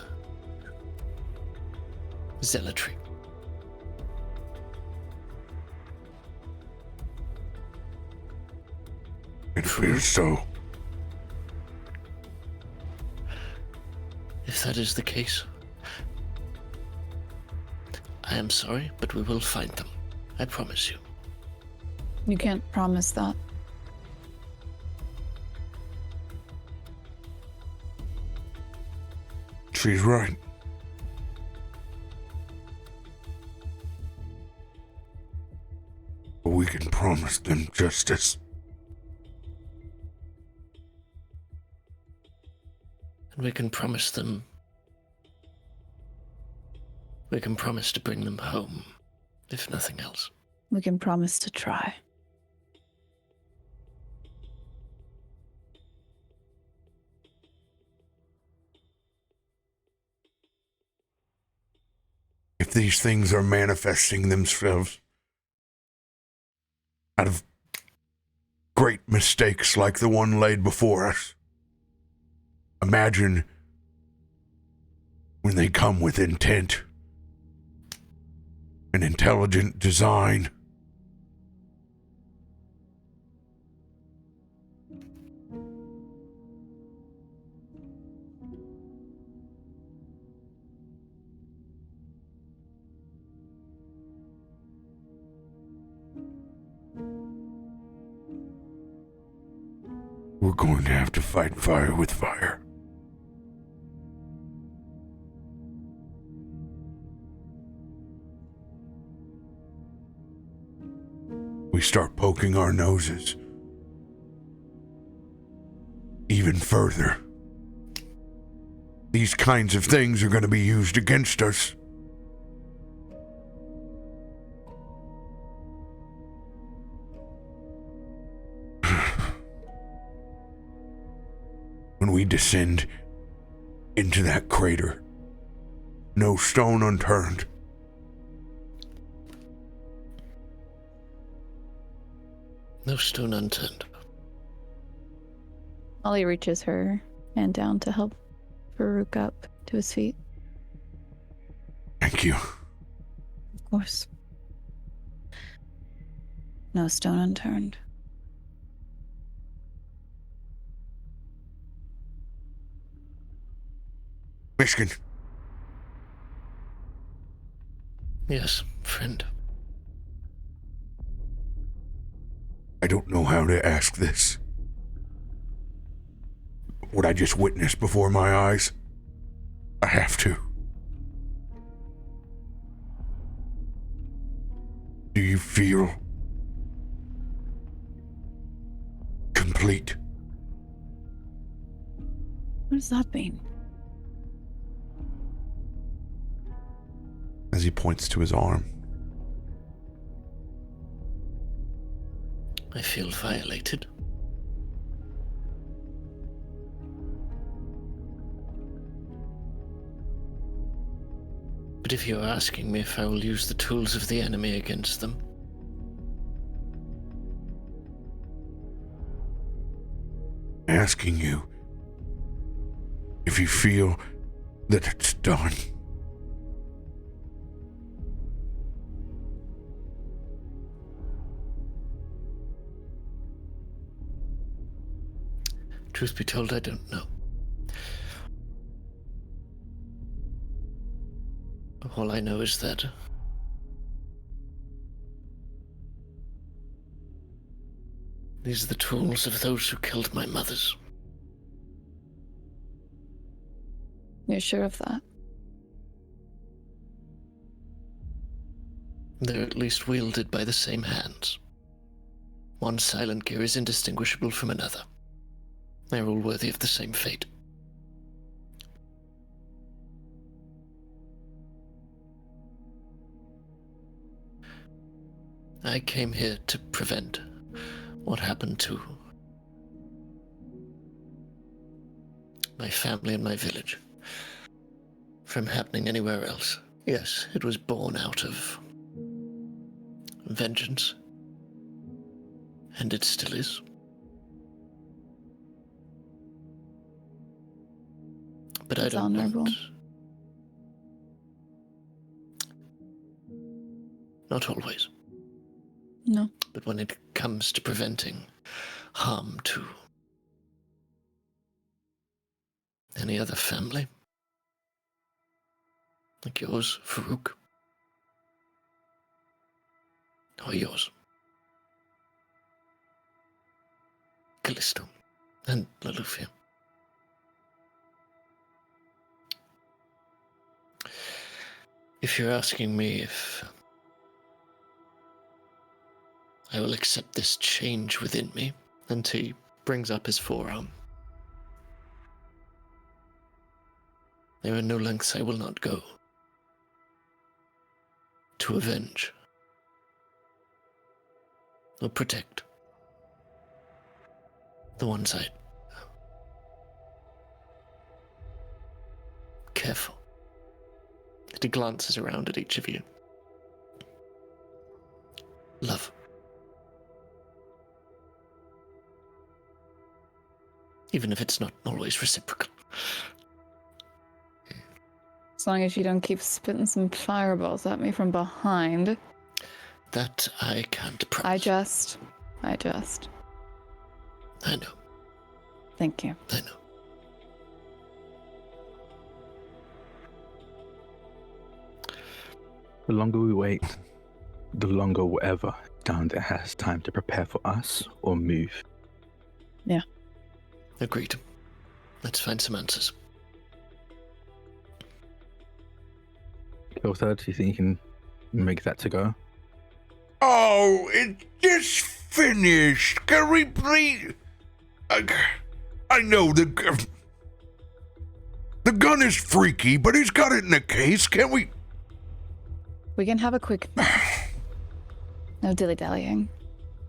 zealotry. It feels so. If that is the case, I am sorry, but we will find them. I promise you. You can't promise that. She's right. But we can promise them justice. And we can promise them. We can promise to bring them home, if nothing else. We can promise to try. these things are manifesting themselves out of great mistakes like the one laid before us. Imagine when they come with intent and intelligent design. We're going to have to fight fire with fire. We start poking our noses even further. These kinds of things are going to be used against us. When we descend into that crater, no stone unturned. No stone unturned. Molly reaches her hand down to help Farouk up to his feet. Thank you. Of course. No stone unturned. Myshkin, Yes, friend. I don't know how to ask this. What I just witnessed before my eyes, I have to. Do you feel complete? What does that mean? As he points to his arm. I feel violated. But if you're asking me if I will use the tools of the enemy against them, Asking you if you feel that it's done. truth be told, I don't know. All I know is that these are the tools of those who killed my mothers. You're sure of that? They're at least wielded by the same hands. One silent gear is indistinguishable from another. They're all worthy of the same fate. I came here to prevent what happened to my family and my village from happening anywhere else. Yes, it was born out of vengeance, and it still is. But That's I don't honorable. want... Not always. No. But when it comes to preventing harm to any other family, like yours, Farouk, or yours, Kallisto, and Loluphia, if you're asking me if I will accept this change within me, and he brings up his forearm, there are no lengths I will not go to avenge or protect the ones I care for, the he glances around at each of you. Love. Even if it's not always reciprocal. As long as you don't keep spitting some fireballs at me from behind. That I can't promise. I just. I know. Thank you. I know. The longer we wait, the longer whatever down there has time to prepare for us or move. Yeah. Agreed. Let's find some answers. Third, do you think you can make that to go? Oh, it's just finished. Can we please? I know the gun is freaky, but he's got it in a case. Can we? We can have a quick. No dilly-dallying,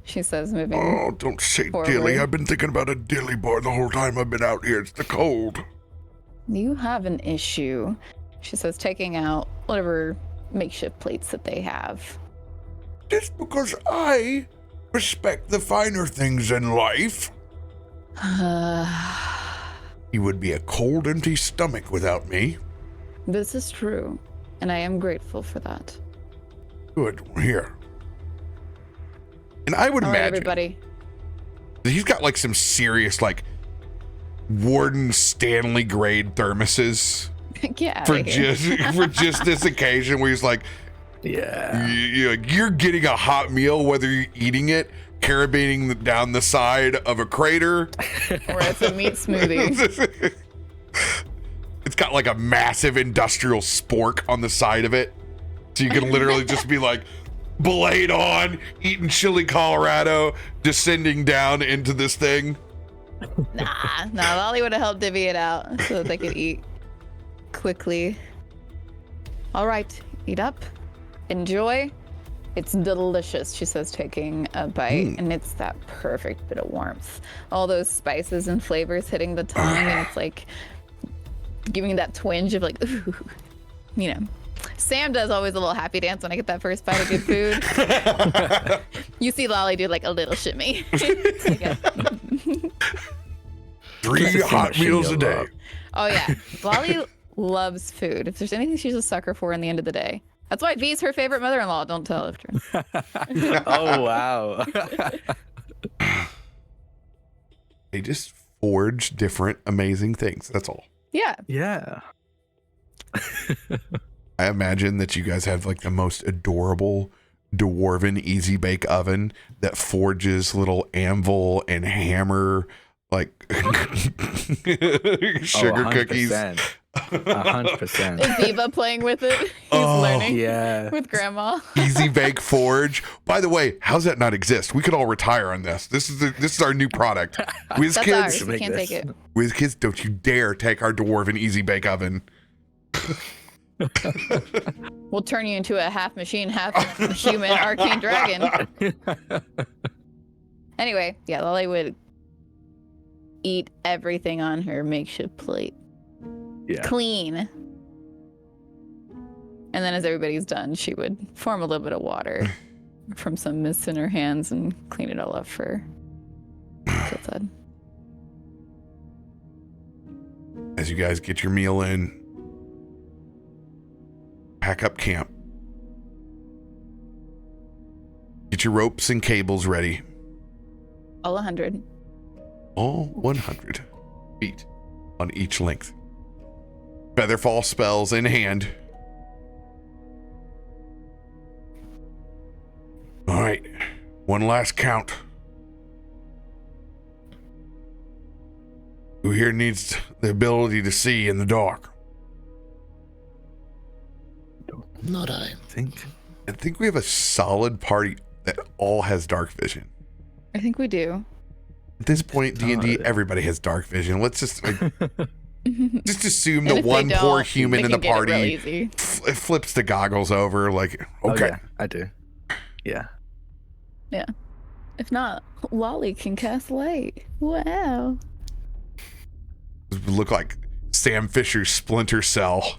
she says, moving. Oh, don't say forward. dilly. I've been thinking about a dilly bar the whole time I've been out here. It's the cold. You have an issue, she says, taking out whatever makeshift plates that they have. Just because I respect the finer things in life. You would be a cold, empty stomach without me. This is true, and I am grateful for that. Good. Here. And I would All right, imagine everybody. he's got like some serious like Warden Stanley grade thermoses Get out for of here. just this occasion where he's like, Yeah. you're getting a hot meal whether you're eating it, carabining down the side of a crater. Or it's a meat smoothie. It's got like a massive industrial spork on the side of it. So you can literally just be like blade on, eating chili Colorado, descending down into this thing. Nah, Lolly would have helped divvy it out so that they could eat quickly. All right, eat up. Enjoy. It's delicious, she says, taking a bite, and it's that perfect bit of warmth. All those spices and flavors hitting the tongue, and it's like giving that twinge of like, ooh, you know. Sam does always a little happy dance when I get that first bite of good food. You see Lolly do like a little shimmy. Like a, 3 hot meals a day. oh yeah, Lolly loves food. If there's anything she's a sucker for in the end of the day. That's why V's her favorite mother-in-law. Don't tell her. Oh, wow. They just forge different amazing things. That's all. Yeah. Yeah. I imagine that you guys have like the most adorable dwarven easy bake oven that forges little anvil and hammer like sugar cookies. 100%. Is Viva playing with it? He's learning Yeah. with Grandma. Easy bake forge. By the way, how's that not exist? We could all retire on this. This is our new product. Whiz That's kids, ours. We Make can't this. take it. Whiz kids, don't you dare take our dwarven easy bake oven. We'll turn you into a half machine, half human arcane dragon. Anyway, yeah, Lolly would eat everything on her makeshift plate. Yeah. Clean. And then as everybody's done, she would form a little bit of water from some mist in her hands and clean it all up for Kilthud. As you guys get your meal in, pack up camp. Get your ropes and cables ready. All 100. All 100 feet on each length. Featherfall spells in hand. All right, one last count. Who here needs the ability to see in the dark? Not I. I think we have a solid party that all has dark vision. I think we do. At this point, D&D, everybody has dark vision. Let's just just assume And the if they one poor don't, human they in the can get it real party easy. flips the goggles over. Like, Oh, okay, yeah, I do. Yeah. If not, Lolly can cast light. Wow. look like Sam Fisher's Splinter Cell.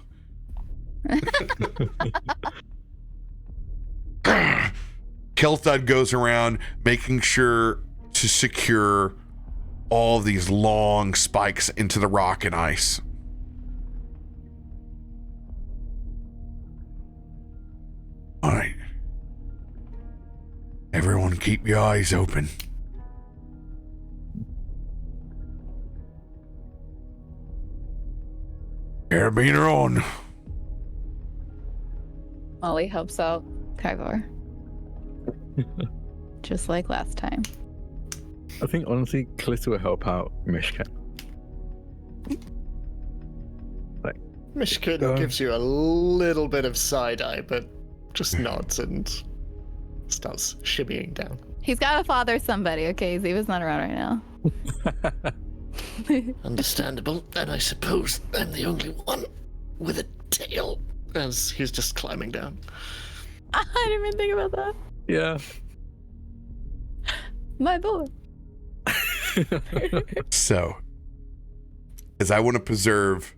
Kelthud goes around making sure to secure all these long spikes into the rock and ice. All right. Everyone keep your eyes open. Carabiner on. Molly helps out Kyvar. Just like last time. I think honestly, Kallisto will help out Myshkin. Myshkin gives you a little bit of side eye, but just nods and starts shimmying down. He's got to father somebody, okay? Ziva's not around right now. Understandable. And I suppose I'm the only one with a tail. As he's just climbing down. I didn't even think about that. Yeah. My boy. So, as I want to preserve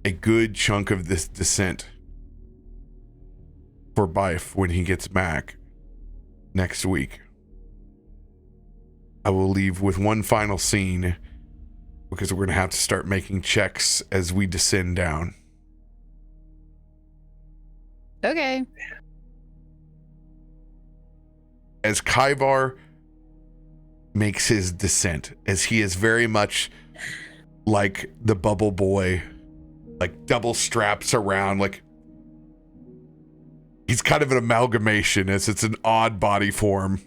a good chunk of this descent for Bife when he gets back next week, I will leave with one final scene because we're going to have to start making checks as we descend down. Okay. As Kyvar makes his descent, as he is very much like the bubble boy, like double straps around, like he's kind of an amalgamation, as it's an odd body form.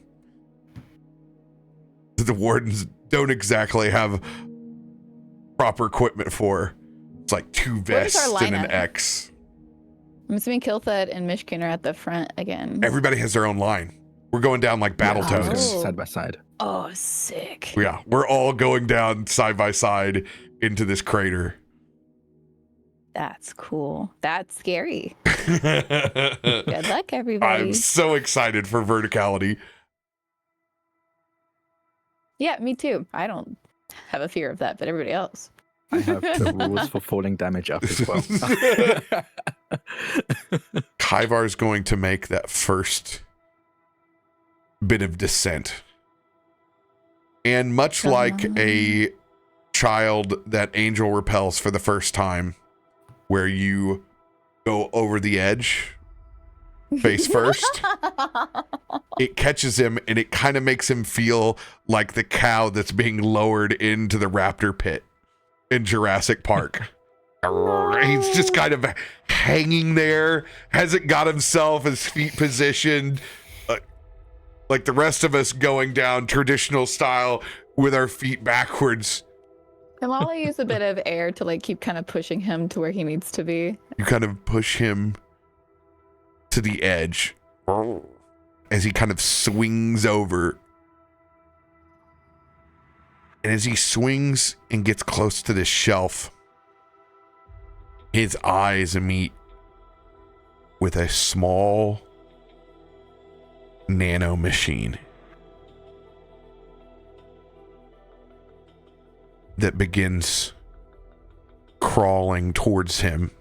The wardens don't exactly have proper equipment for. It's like two vests and an X. I'm assuming Kelthud and Myshkin are at the front again. Everybody has their own line. We're going down like battle toads. Side by side. Oh, sick. Yeah, we're all going down side by side into this crater. That's cool. That's scary. Good luck, everybody. I'm so excited for verticality. Yeah, me too. I don't have a fear of that, but everybody else. I have the rules for falling damage up as well. Kyvar is going to make that first bit of descent. And much like a child that Angel repels for the first time, where you go over the edge face first, it catches him and it kind of makes him feel like the cow that's being lowered into the raptor pit in Jurassic Park. He's just kind of hanging there, hasn't got himself his feet positioned, like the rest of us going down traditional style with our feet backwards. And while I use a bit of air to like keep kind of pushing him to where he needs to be. You kind of push him to the edge as he kind of swings over. And as he swings and gets close to this shelf, his eyes meet with a small nano machine that begins crawling towards him.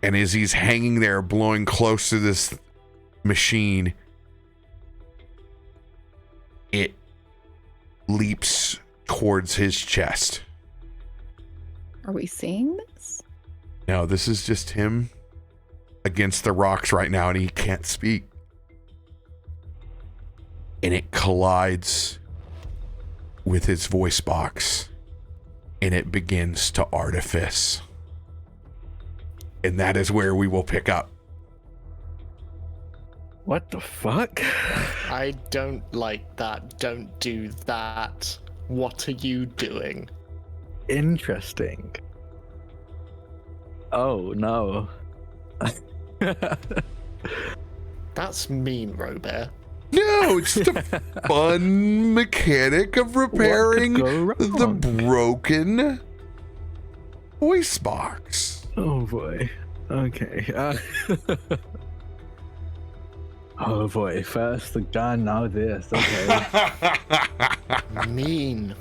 And as he's hanging there blowing close to this machine, it leaps towards his chest. Are we seeing this? No, this is just him against the rocks right now, and he can't speak. And it collides with his voice box, and it begins to artifice. And that is where we will pick up. What the fuck? I don't like that. Don't do that. What are you doing? Interesting. Oh no. That's mean, RoBear. No, it's the fun mechanic of repairing the broken voice box. Oh boy. Okay. Oh boy. First the gun, now this. Okay. Mean.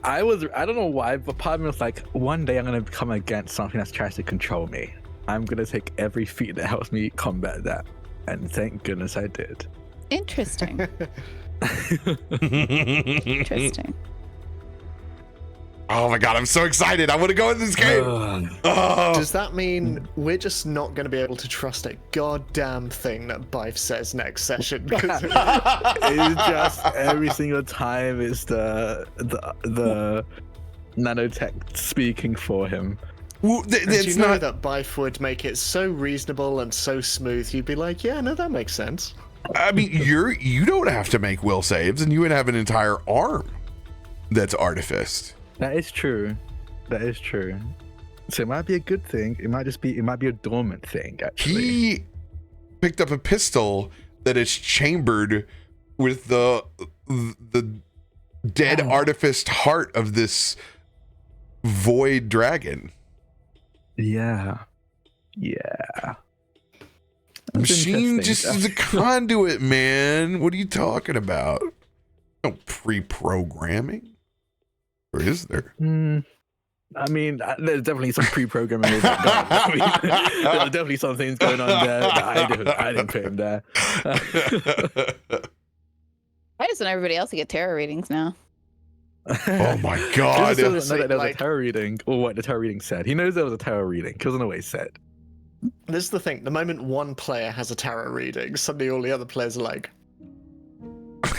I don't know why, but part of me was like, one day I'm gonna come against something that tries to control me. I'm gonna take every feat that helps me combat that, and thank goodness I did. Interesting. Interesting. Oh my god, I'm so excited. I want to go in this game. Oh. Does that mean we're just not going to be able to trust a goddamn thing that Bife says next session? 'Cause It's just every single time it's the nanotech speaking for him. Well, and it's you know not. that Bife would make it so reasonable and so smooth, you'd be like, yeah, no, that makes sense. I mean, you don't have to make will saves, and you would have an entire arm that's artificed. That is true. That is true. So it might be a good thing. It might be a dormant thing, actually. He picked up a pistol that is chambered with the dead artificed heart of this void dragon. Yeah. That's Machine just interesting. is a conduit, man. What are you talking about? No pre-programming. Or is there? I mean, there's definitely some pre-programming. There's definitely some things going on there that I didn't put in there. I just want everybody else to get tarot readings now. Oh my He god. still doesn't know that there was Like- a tarot reading, or what the tarot reading said. He knows there was a tarot reading. He doesn't know what he said. This is the thing. The moment one player has a tarot reading, suddenly all the other players are like,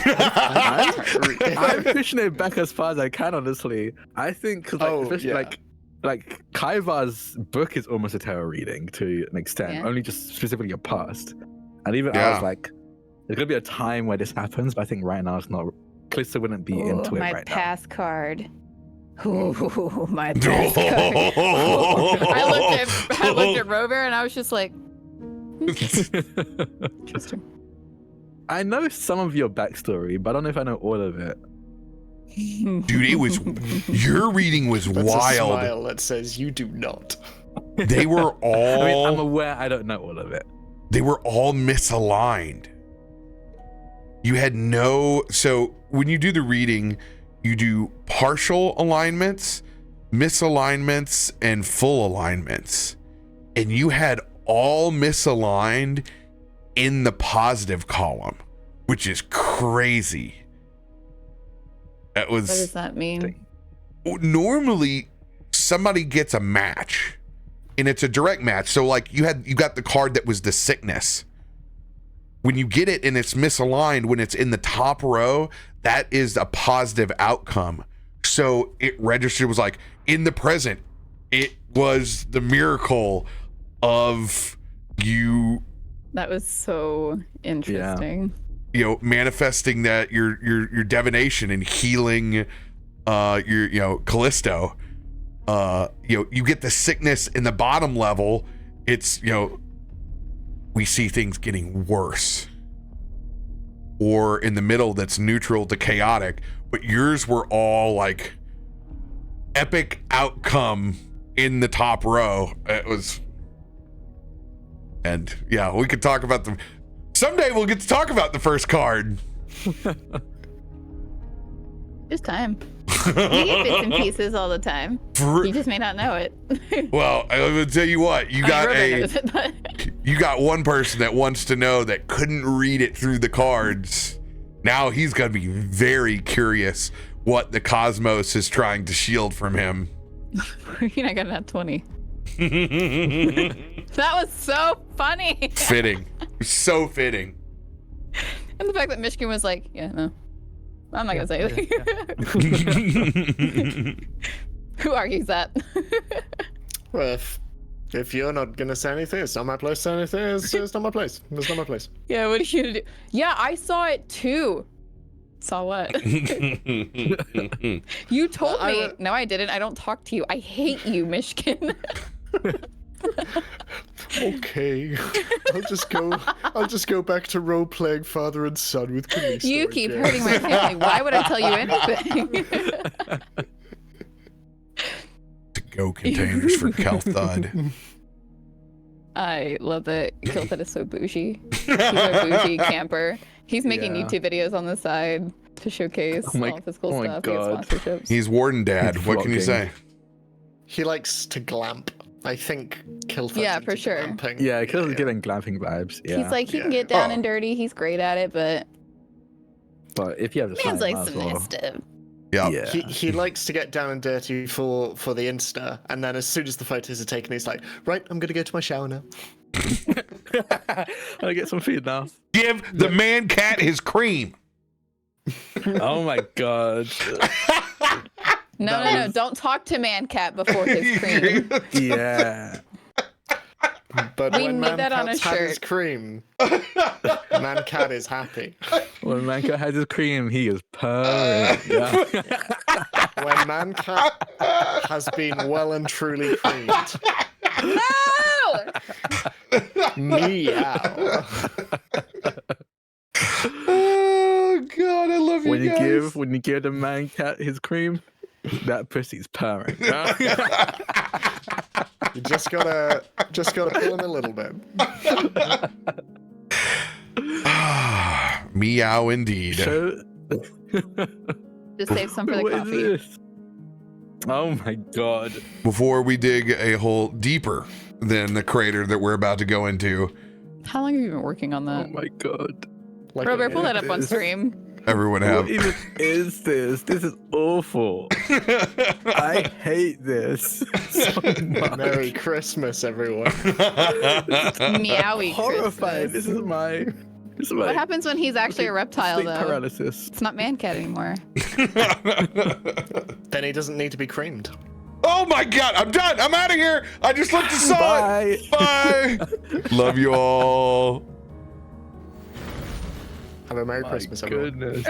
I'm pushing it back as far as I can, honestly. I think, cause especially like Kaivar's book is almost a tarot reading to an extent, Yeah. only just specifically a past. And even I Yeah. was like, there's gonna be a time where this happens, but I think right now it's not. Kallisto wouldn't be Ooh, into it my right pass card. Ooh, my pass card. I looked at RoBear and I was just like, now. interesting. I know some of your backstory, but I don't know if I know all of it. Dude, it was your reading was that's a wild. smile that says you do not. They were all I mean, I'm aware I don't know all of it. they were all misaligned. You had so when you do the reading, you do partial alignments, misalignments, and full alignments. And you had all misaligned in the positive column, which is crazy. That What does was that mean? normally somebody gets a match and it's a direct match. So like you got the card that was the sickness. When you get it and it's misaligned, when it's in the top row, that is a positive outcome. So it registered was like in the present, it was the miracle of you, That was so interesting. manifesting that your divination and healing your Kallisto. You get the sickness in the bottom level. It's we see things getting worse, or in the middle that's neutral to chaotic, but yours were all like epic outcome in the top row. It was, and yeah, we could talk about them someday. We'll get to talk about the first card. Just time. You get bits and pieces all the time. You just may not know it. Well, I will tell you what, you got RoBear knows it, but you got one person that wants to know that couldn't read it through the cards. Now he's gonna be very curious what the cosmos is trying to shield from him. I got that 20. That was so funny. Fitting. So fitting. And the fact that Myshkin was like, yeah, no. I'm not gonna say anything. Who argues that? Well, if you're not gonna say anything, it's not my place to say anything. It's not my place. It's not my place. Yeah, what are you gonna do? Yeah, I saw it too. Saw what? You told me. No, I didn't. I don't talk to you. I hate you, Myshkin. Okay, I'll just go back to role playing father and son with Kallisto. You keep again. hurting my family. Why would I tell you anything? To go containers for Kelthud. I love that Kilthud is so bougie. He's a bougie camper. He's making Yeah. YouTube videos on the side. to showcase Oh my- all of his cool oh my stuff. He gets God. sponsorships. He's Warden Dad. He's What can you vlogging. say? He likes to glamp. I think Kilford's Yeah, into for sure. glamping. Yeah, Killer's giving glamping vibes. Yeah. He's like, he can Yeah. get down Oh. and dirty. He's great at it, but but if you have the man's time, like might as some well. mischief. Yeah. Yeah. He likes to get down and dirty for the Insta, and then as soon as the photos are taken, he's like, right, I'm gonna go to my shower now. I get some food now. Give the man cat his cream. Oh my god. No, That no, no. was- Don't talk to Mancat before his cream. Yeah. But We when need that on a Mancat's had his shirt. cream, Mancat is happy. When Manka has his cream, he is purring. Yeah. When Mancat has been well and truly creamed. No! Meow. Oh God, I love you when guys. you give the man cat his cream, that pussy's purring. You just gotta pull him a little bit. Meow indeed. So, Just save some for the what is coffee. this? Oh my god. Before we dig a hole deeper than the crater that we're about to go into, How long have you been working on Oh that? my god. Like, RoBear, pull that up on this? stream. everyone have. What even is this? This is awful. I hate this so much. Merry Christmas, everyone. Meowy Horrified. Christmas. This is my What happens when he's actually a reptile, sleep though? paralysis. It's not Mancat anymore. Then he doesn't need to be creamed. Oh my God, I'm done. I'm out of here. I just looked and saw Bye. it. Bye. Love you all. Have a Merry My Christmas, everyone. goodness.